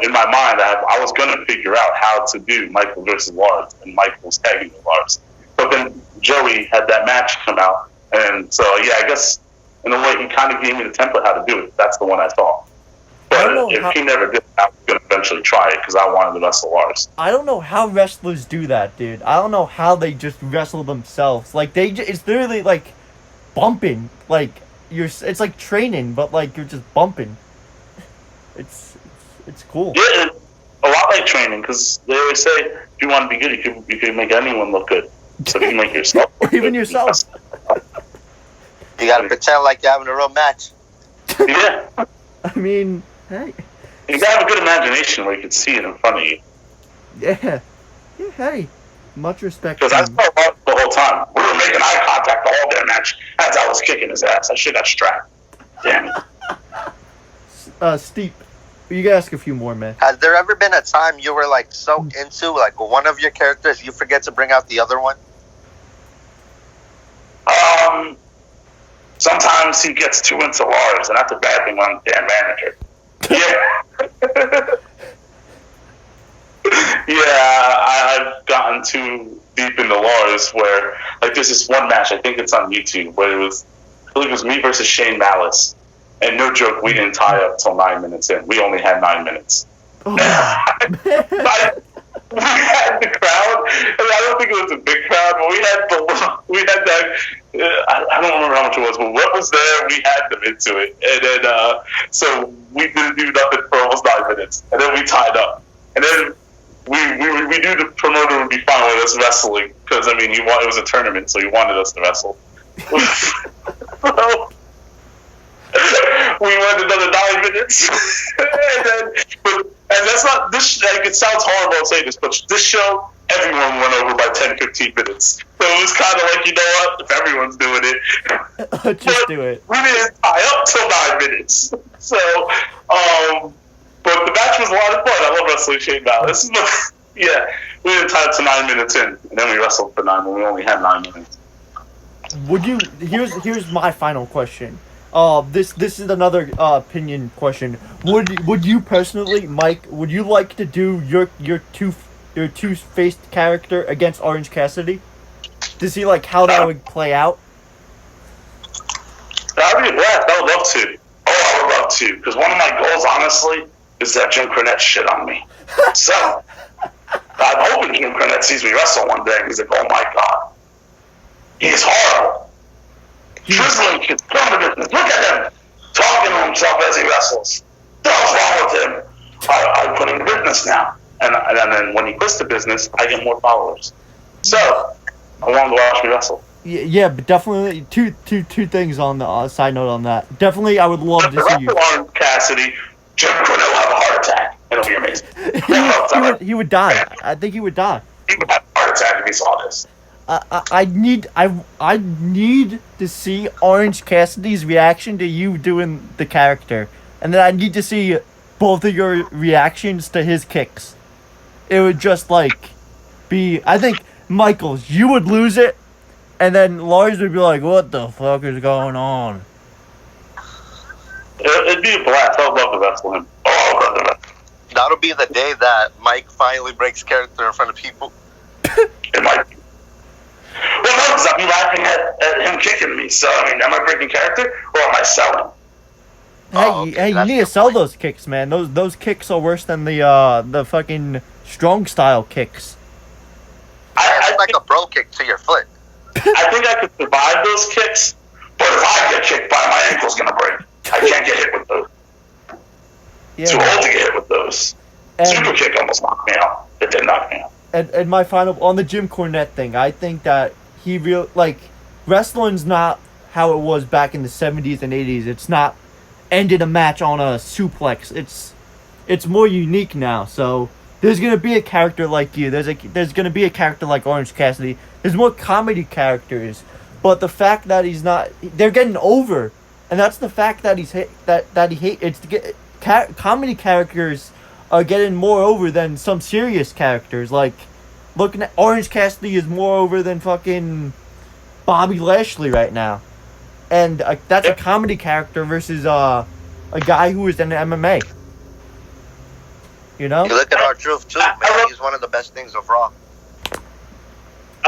in my mind, I was going to figure out how to do Michael versus Lars, and Michael was tagging with Lars. But then Joey had that match come out, and so I guess in a way he kind of gave me the template how to do it. That's the one I saw. But if he never did, I was going to eventually try it because I wanted to wrestle Lars. I don't know how wrestlers do that, dude. I don't know how they just wrestle themselves. It's literally bumping. It's like training, but you're just bumping. It's cool. Yeah, a lot like training because they always say if you want to be good, you can make anyone look good. So you can make yourself look even good. yourself. You got to pretend like you're having a real match. Yeah. I mean, hey. You gotta have a good imagination where you can see it in front of you. Yeah. Yeah, hey. Much respect. Because I saw Lars the whole time. We were making eye contact the whole damn match as I was kicking his ass. I should have strapped. Damn it. Steve, you gotta ask a few more, man. Has there ever been a time you were so into one of your characters you forget to bring out the other one? Sometimes he gets too into Lars, and that's a bad thing when I'm damn manager. Yeah. I've gotten too deep into Lars where, there's this one match, I think it's on YouTube, where I believe it was me versus Shane Malice. And no joke, we didn't tie up till 9 minutes in. We only had 9 minutes. Oh, we had the crowd, and I don't think it was a big crowd, but we had that. I don't remember how much it was, but what was there, we had them into it, and then so we didn't do nothing for almost 9 minutes, and then we tied up, and then we knew the promoter would be fine with us wrestling because it was a tournament, so he wanted us to wrestle. So, we went another 9 minutes, and that's not this. It sounds horrible to say this, but this show, everyone went over by 10, 15 minutes. So it was kind of you know what? If everyone's doing it, just do it. We didn't tie up till 9 minutes. So, but the match was a lot of fun. I love wrestling Shane Malice. Yeah, we didn't tie up to 9 minutes in, and then we wrestled for 9 when we only had 9 minutes. would you? Here's my final question. This is another opinion question. Would you personally, Mike? Would you like to do your two-faced character against Orange Cassidy? To see like how that would play out. That would be a blast. I would love to. Oh, I would love to. Because one of my goals, honestly, is that Jim Cornette shit on me. So, I'm hoping Jim Cornette sees me wrestle one day. He's like, oh my god. He's horrible. Drizzling his business. Look at him. Talking to himself as he wrestles. What's wrong with him? I put him in business now. And then when he quits the business, I get more followers. So, I want him to watch me wrestle. Yeah, but definitely two things on the side note on that. Definitely, I would love to see you. Orange Cassidy, Jim Cornette will have a heart attack. It'll be amazing. he would die. I think he would die. He would have a heart attack if he saw this. I need to see Orange Cassidy's reaction to you doing the character, and then I need to see both of your reactions to his kicks. It would just like be. I think Michaels, you would lose it. And then Lars would be like, what the fuck is going on? It'd be a blast. I would love to wrestle him. Oh, I would love to wrestle. That'll be the day that Mike finally breaks character in front of people. It might be. Well, no, because I'll be laughing at him kicking me. So, I mean, am I breaking character or am I selling? Hey, you need to sell those kicks, man. Those kicks are worse than the fucking strong style kicks. It's like a bro kick to your foot. I think I could survive those kicks, but if I get kicked by, my ankle's gonna break. I can't get hit with those. Yeah. Too old to get hit with those. Super kick almost knocked me out. It did knock me out. And my final on the Jim Cornette thing, I think that wrestling's not how it was back in the 70s and 80s. It's not ended a match on a suplex. It's more unique now. So there's gonna be a character like you. There's gonna be a character like Orange Cassidy. There's more comedy characters, but the fact that he's not, they're getting over, and that's the fact that comedy characters are getting more over than some serious characters. Like, looking at Orange Cassidy is more over than fucking Bobby Lashley right now, and that's a comedy character versus a guy who is in MMA. You know? You look at our truth too, man. He's one of the best things of Raw.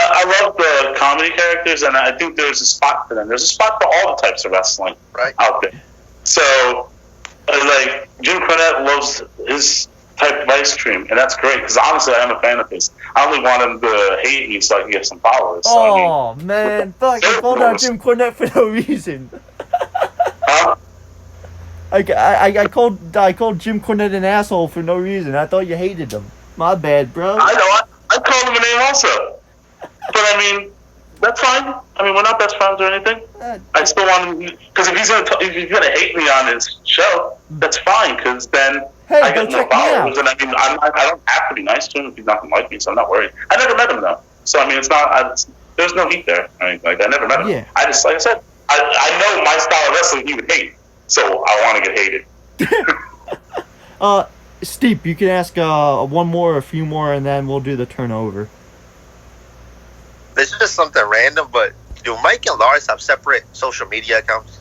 I love the comedy characters, and I think there's a spot for them. There's a spot for all the types of wrestling out there. So, like, Jim Cornette loves his type of ice cream, and that's great, because honestly, I am a fan of his. I only want him to hate me so I can get some followers. So, man. Fuck, I called out Jim Cornette for no reason. Huh? I called Jim Cornette an asshole for no reason. I thought you hated him. My bad, bro. I know. I called him a name also. But, I mean, that's fine. I mean, we're not best friends or anything. I still want him, because if he's gonna hate me on his show, that's fine, because then I get no followers. And I mean, I don't have to be nice to him if he's not gonna like me, so I'm not worried. I never met him, though. So, I mean, it's not, there's no heat there. I mean, like, I never met him. Yeah. I just, like I said, I know my style of wrestling he would hate, so I want to get hated. Steve, you can ask one more, a few more, and then we'll do the turnover. This is just something random, but do Mike and Lars have separate social media accounts?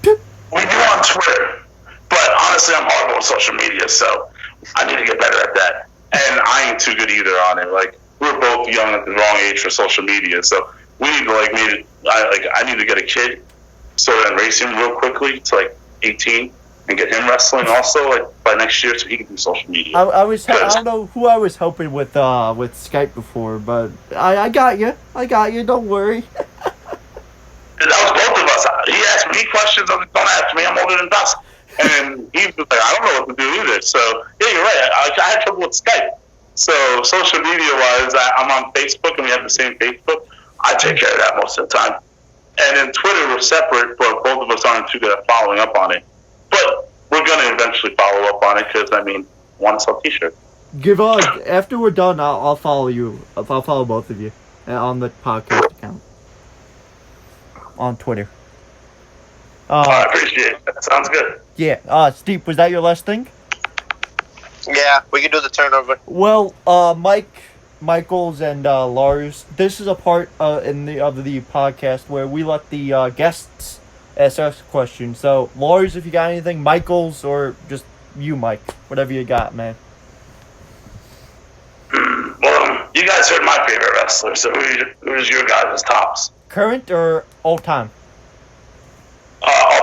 We do on Twitter, but honestly, I'm horrible on social media, so I need to get better at that. And I ain't too good either on it. Like, we're both young at the wrong age for social media, so we need to I need to get a kid, so then raise him real quickly to 18. And get him wrestling also by next year, so he can do social media. I don't know who I was hoping with Skype before, but I got you. Don't worry. That was both of us. He asked me questions. Don't ask me. I'm older than Dust. And he was like, I don't know what to do either. So yeah, you're right. I had trouble with Skype. So social media wise, I'm on Facebook, and we have the same Facebook. I take care of that most of the time. And then Twitter, we're separate, but both of us aren't too good at following up on it. But we're going to eventually follow up on it because, I mean, one sell t-shirt. After we're done, I'll follow you. I'll follow both of you on the podcast account. On Twitter. I appreciate it. That sounds good. Yeah. Steve, was that your last thing? Yeah, we can do the turnover. Well, Mike, Michaels and Lars, this is a part of the podcast where we let the guests ask us questions. So, Lars, if you got anything, Michaels, or just you, Mike, whatever you got, man. Well, you guys heard my favorite wrestler, so who's your guys' tops? Current or all time? All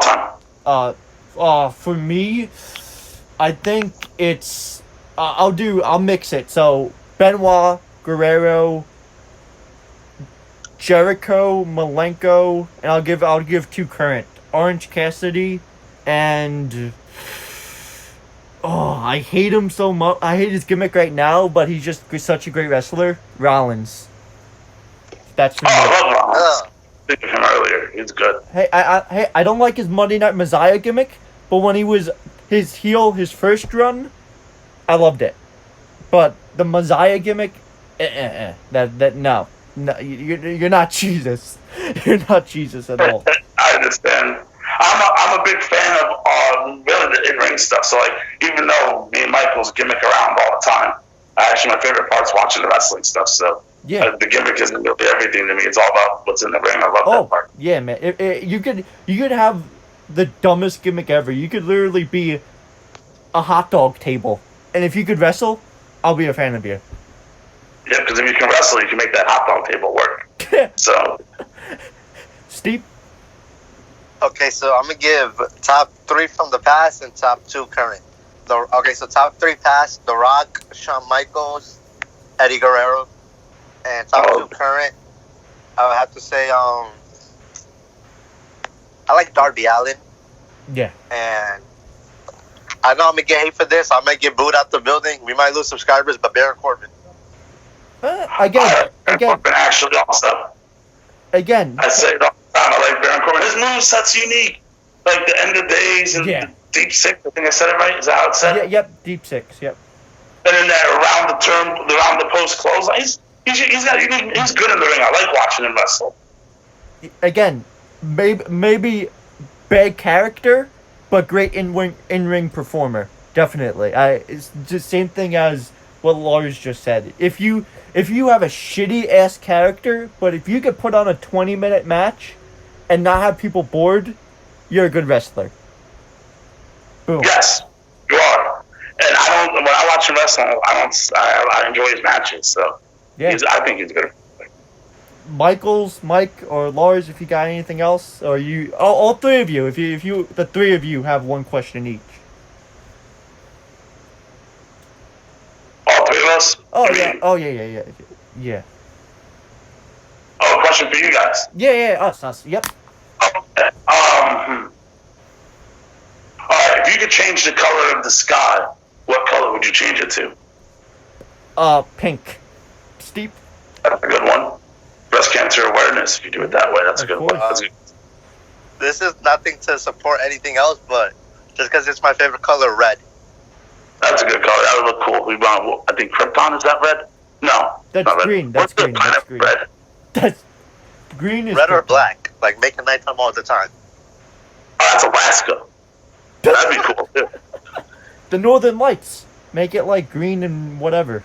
time. For me, I think it's I'll mix it. So Benoit, Guerrero, Jericho, Malenko, and I'll give two current. Orange Cassidy and I hate him so much. I hate his gimmick right now, but he's just such a great wrestler. Rollins. That's for me. I love Rollins. Speaking of him earlier, he's good. Hey, I don't like his Monday Night Messiah gimmick, but when he was his first run, I loved it. But the Messiah gimmick, no, you're not Jesus. You're not Jesus at all. I understand. I'm a big fan of really the in-ring stuff. So like, even though me and Michael's gimmick around all the time, actually my favorite part's watching the wrestling stuff. So yeah, the gimmick isn't really everything to me. It's all about what's in the ring. I love that part. Yeah, man. You could have the dumbest gimmick ever. You could literally be a hot dog table, and if you could wrestle, I'll be a fan of you. Yeah, because if you can wrestle, you can make that hot dog table work. So, Steve. Okay, so I'm gonna give top 3 from the past and top 2 current. So top 3 past: The Rock, Shawn Michaels, Eddie Guerrero, and top 2 current. I would have to say, I like Darby Allin. Yeah. And I know I'm gonna get hate for this. I might get booed out the building. We might lose subscribers, but Baron Corbin. Again. Corbin actually also. Again. I say it all the time. I like Baron Corbin. His moveset's unique. Like the end of days and deep six. I think I said it right. Is that how it said? Yeah. Yep. Deep six. Yep. And then around the post close. He's good in the ring. I like watching him wrestle. Again, maybe bad character, but great in-ring performer. Definitely. It's the same thing as what Lars just said. If you have a shitty ass character, but if you could put on a 20-minute match and not have people bored, you're a good wrestler. Boom. Yes, you are. And when I watch him wrestle, I enjoy his matches. So yeah, I think he's good. Mike, or Lars, if you got anything else, or all three of you, if you the three of you have one question each. All three of us? Oh yeah. Oh, a question for you guys. Yeah, us, yep. Okay. All right, if you could change the color of the sky, what color would you change it to? Pink. Steve? That's a good one. Breast cancer awareness, if you do it that way, that's a good one. This is nothing to support anything else, but just because it's my favorite color, red. That's a good color. That would look cool. I think Krypton, is that red? No. That's green. That's green. That's green. Red? That's green is red or Krypton. black. Like, make it nighttime all the time. Oh, that's Alaska. That'd be cool, too. The Northern Lights. Make it like green and whatever.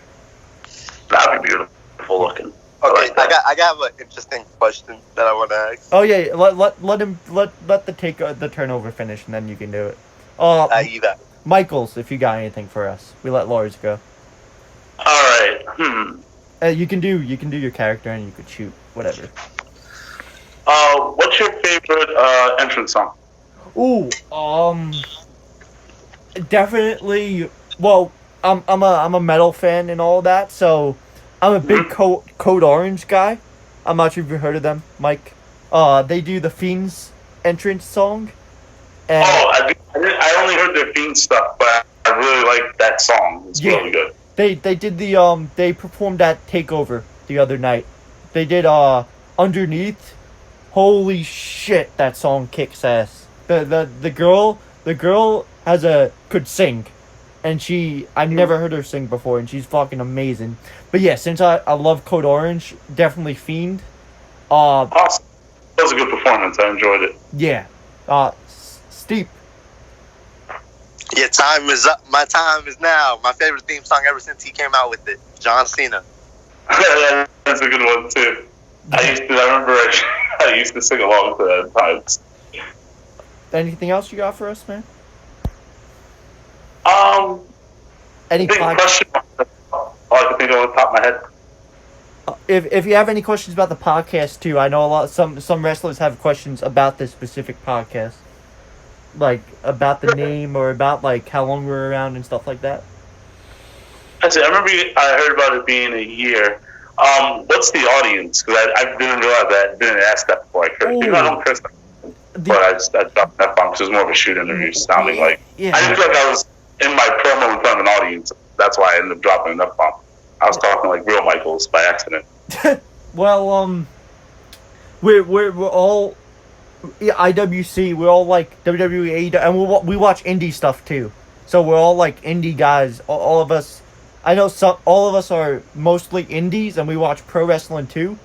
That'd be beautiful looking. Okay, I got an interesting question that I want to ask. Oh yeah, let the turnover finish and then you can do it. You got it. Michaels, if you got anything for us, we let Lars go. All right. You can do your character and you could shoot whatever. What's your favorite entrance song? Ooh, definitely. Well, I'm a metal fan and all that, so I'm a big Code Orange guy. I'm not sure if you've heard of them, Mike. They do the Fiends entrance song. And I only heard their Fiends stuff, but I really like that song. It's really good. They did they performed at Takeover the other night. They did Underneath. Holy shit, that song kicks ass. The girl could sing, and I've never heard her sing before, and she's fucking amazing. But yeah, since I love Code Orange, definitely Fiend. Awesome. That was a good performance. I enjoyed it. Yeah. Steep. Your time is up. My time is now. My favorite theme song ever since he came out with it. John Cena. That's a good one too. I remember I used to sing along to that at times. Anything else you got for us, man? Any big question. All I can think of on the top of my head. If you have any questions about the podcast too, I know some wrestlers have questions about this specific podcast, like about the name or about like how long we're around and stuff like that. I remember I heard about it being a year. What's the audience? Because I didn't realize that. I didn't ask that before I cursed. I don't curse, but I dropped that bomb because it was more of a shoot interview, sounding like I didn't feel like I was in my promo in front of an audience. That's why I ended up dropping an F-bomb. I was talking like real Michaels by accident. Well, we're all IWC. We're all like WWE, and we watch indie stuff too. So we're all like indie guys. All of us. I know all of us are mostly indies, and we watch pro wrestling too.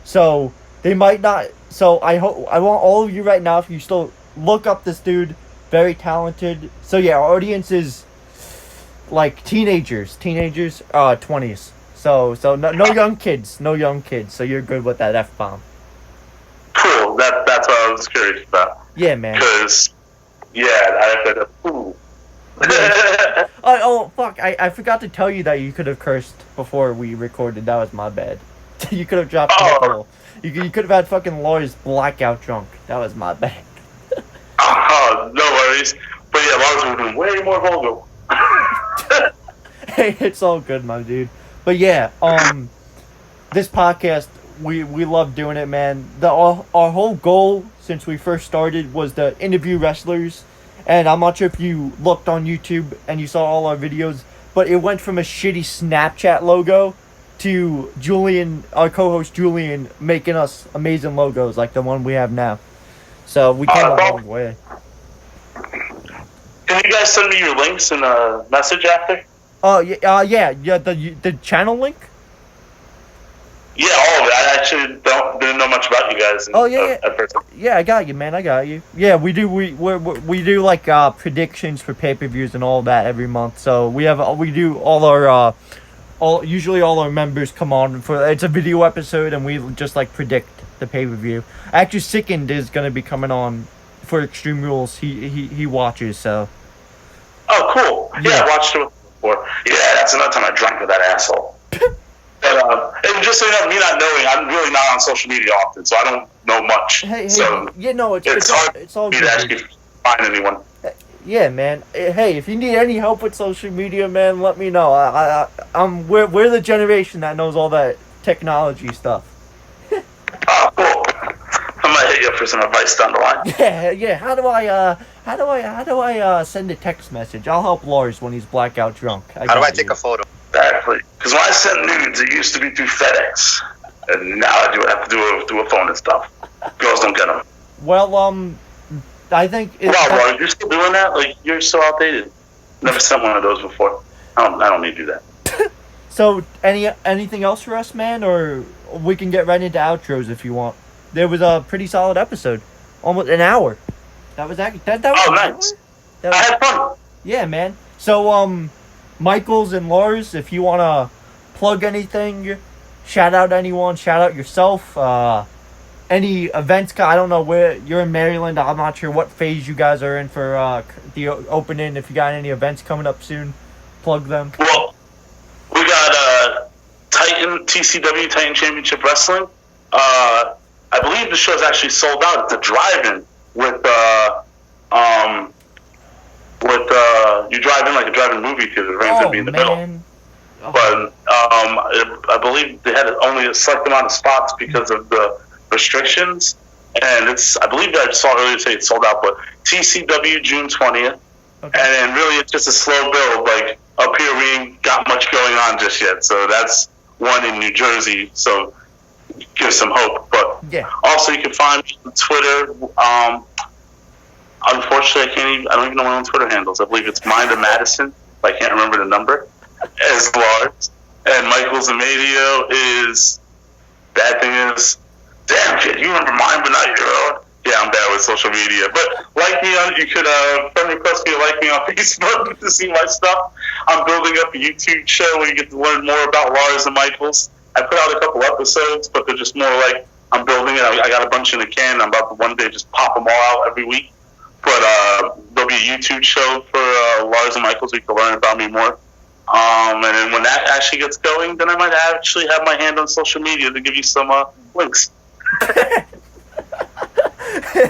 So they might not. So I want all of you right now, if you still look up this dude, very talented. So yeah, our audience is like teenagers, 20s. So no young kids. So you're good with that F-bomb. Cool. That's what I was curious about. Yeah, man. Because I had to. Ooh. Oh fuck! I forgot to tell you that you could have cursed before we recorded. That was my bad. You could have dropped nickel. You could have had fucking Lars blackout drunk. That was my bad. No worries. But yeah, Lars would have been way more vulgar. Hey, it's all good, my dude. But yeah, this podcast, we love doing it, man. Our whole goal since we first started was to interview wrestlers. And I'm not sure if you looked on YouTube and you saw all our videos, but it went from a shitty Snapchat logo to Julian, our co-host Julian, making us amazing logos like the one we have now. So we came a long way. Can you guys send me your links in a message after? Yeah. The channel link. Yeah, all of it. I actually didn't know much about you guys. At first. Yeah, I got you, man. I got you. Yeah, we do. We do like predictions for pay-per-views and all that every month. So we do all our usually all our members come on for it's a video episode and we just like predict the pay-per-view. Actually, Sickened is gonna be coming on for Extreme Rules. He watches so. Oh, cool. Yeah, I watched it before. Yeah, that's another time I drank with that asshole. But and just so you know, me not knowing, I'm really not on social media often, so I don't know much. Hey, so yeah, no, it's hard it's all for me good. to actually find anyone. Yeah, man. Hey, if you need any help with social media, man, let me know. We're the generation that knows all that technology stuff. Oh, cool. I might hit you up for some advice down the line. Yeah. How do I send a text message? I'll help Lars when he's blackout drunk. How do I take a photo? Exactly. Because when I sent nudes, it used to be through FedEx, and now I have to do a phone and stuff. Girls don't get them. Well, I think. Wow, you're still doing that? Like you're so outdated. Never sent one of those before. I don't need to do that. So, anything else for us, man, or we can get right into outros if you want. There was a pretty solid episode, almost an hour. That was actually that was. Oh, nice. I had fun. Yeah, man. So, Michaels and Lars, if you want to plug anything, shout out anyone, shout out yourself, any events, I don't know where, you're in Maryland, I'm not sure what phase you guys are in for the opening, if you got any events coming up soon, plug them. Well, we got TCW, Titan Championship Wrestling. I believe the show's actually sold out. It's a drive-in with you drive in like a drive-in movie theater. The ring's gonna be in the middle. Oh. But I believe they had only a select amount of spots because of the restrictions, and I believe I saw earlier say it's sold out. But TCW June 20th, okay. And really it's just a slow build. Like up here, we ain't got much going on just yet. So that's one in New Jersey. So give some hope. But yeah. Also you can find me on Twitter. Unfortunately, I don't even know my own Twitter handles. I believe it's Mind of Madison, but I can't remember the number. As Lars. And Michael's Amaydo is... Bad thing is... Damn, kid, you remember mine, but not your own? Yeah, I'm bad with social media. But like me on... You could friend request me or like me on Facebook to see my stuff. I'm building up a YouTube show where you get to learn more about Lars and Michaels I put out a couple episodes, but they're just more like I'm building it. I got a bunch in the can. I'm about to one day just pop them all out every week. But there'll be a YouTube show for Lars and Michael so you can learn about me more. And then when that actually gets going, then I might actually have my hand on social media to give you some links.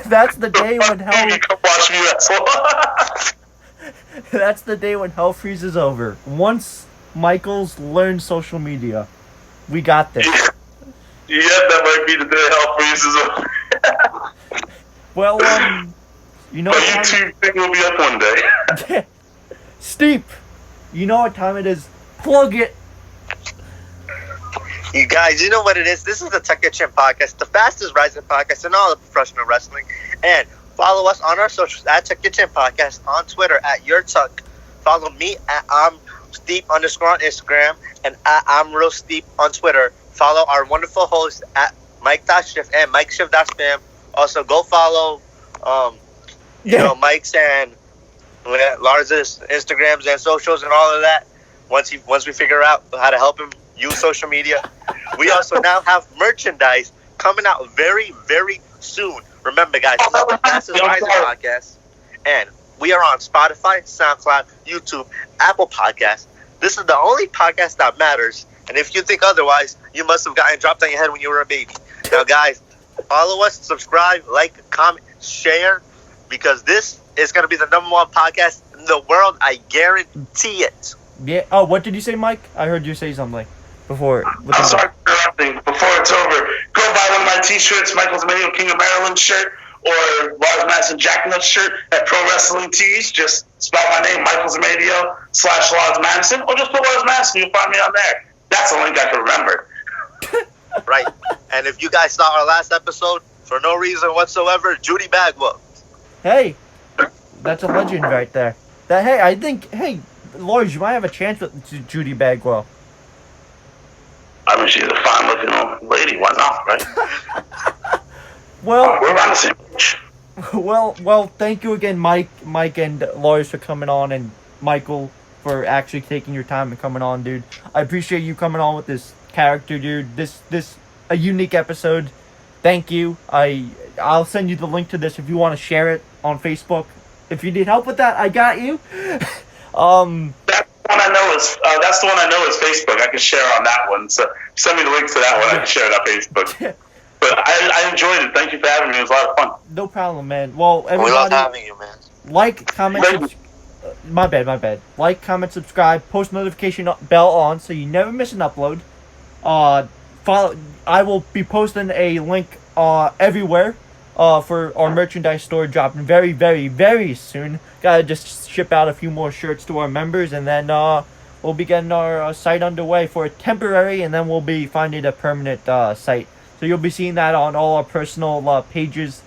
That's the day when hell. You come watch me wrestle. That's the day when hell freezes over. Once Michael's learned social media, we got this. Yeah, that might be the day hell freezes over. Well, you know. The YouTube thing will be up one day. Steep, you know what time it is. Plug it. You guys, you know what it is? This is the Tuck Your Chin podcast, the fastest rising podcast in all of professional wrestling. And follow us on our socials at Tuck Your Chin podcast, on Twitter at Your Tuck. Follow me at I'm Steep _ on Instagram and at I'm Real Steep on Twitter. Follow our wonderful host at Mike.Shift and MikeShift.spam. Also, go follow Mike's and Lars's Instagrams and socials and all of that. Once we figure out how to help him use social media. We also now have merchandise coming out very, very soon. Remember, guys, this is the fastest rising podcast, and we are on Spotify, SoundCloud, YouTube, Apple Podcasts. This is the only podcast that matters, and if you think otherwise, you must have gotten dropped on your head when you were a baby. Now, guys, follow us, subscribe, like, comment, share, because this is going to be the #1 podcast in the world. I guarantee it. Yeah. Oh, what did you say, Mike? I heard you say something before. I'm sorry for interrupting. Before it's over, go buy one of my t-shirts, Michael's Amaydo King of Maryland shirt, or Lars Madison Jacknut shirt at Pro Wrestling Tees. Just spell my name, Michael's Amaydo / Lars Madison, or just put Lars Madison. You'll find me on there. That's the link I can remember. Right. And if you guys saw our last episode, for no reason whatsoever, Judy Bagwell. Hey, that's a legend right there. Hey, Lars, you might have a chance with Judy Bagwell. I mean, she's a fine-looking lady. Why not, right? Well, we're on the same page. Well, thank you again, Mike and Lars, for coming on, and Michael for actually taking your time and coming on, dude. I appreciate you coming on with this character, dude. This a unique episode. Thank you. I'll send you the link to this if you want to share it on Facebook. If you need help with that, I got you. That's the one I know is Facebook. I can share on that one. So send me the link to that one. I can share it on Facebook. But I enjoyed it. Thank you for having me. It was a lot of fun. No problem, man. Well, everybody, we love having you, man. Like, comment, my bad. Like, comment, subscribe, post notification bell on so you never miss an upload. Follow. I will be posting a link everywhere for our merchandise store dropping very, very, very soon. Gotta just ship out a few more shirts to our members, and then we'll be getting our site underway for a temporary, and then we'll be finding a permanent site. So you'll be seeing that on all our personal pages,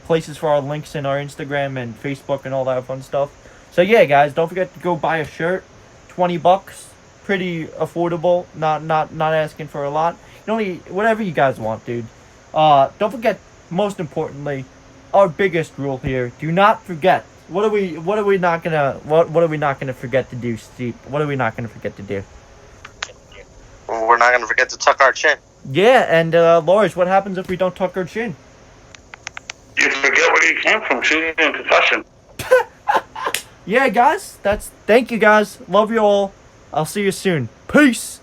places for our links in our Instagram and Facebook and all that fun stuff. So yeah, guys, don't forget to go buy a shirt. $20, pretty affordable. Not asking for a lot. Whatever you guys want, dude. Don't forget, most importantly, our biggest rule here: do not forget. What are we not gonna forget to do, Steve? What are we not gonna forget to do? We're not gonna forget to tuck our chin. Yeah, and Lars, what happens if we don't tuck our chin? You forget where you came from, shooting in concussion. Yeah, guys, thank you, guys. Love you all. I'll see you soon. Peace.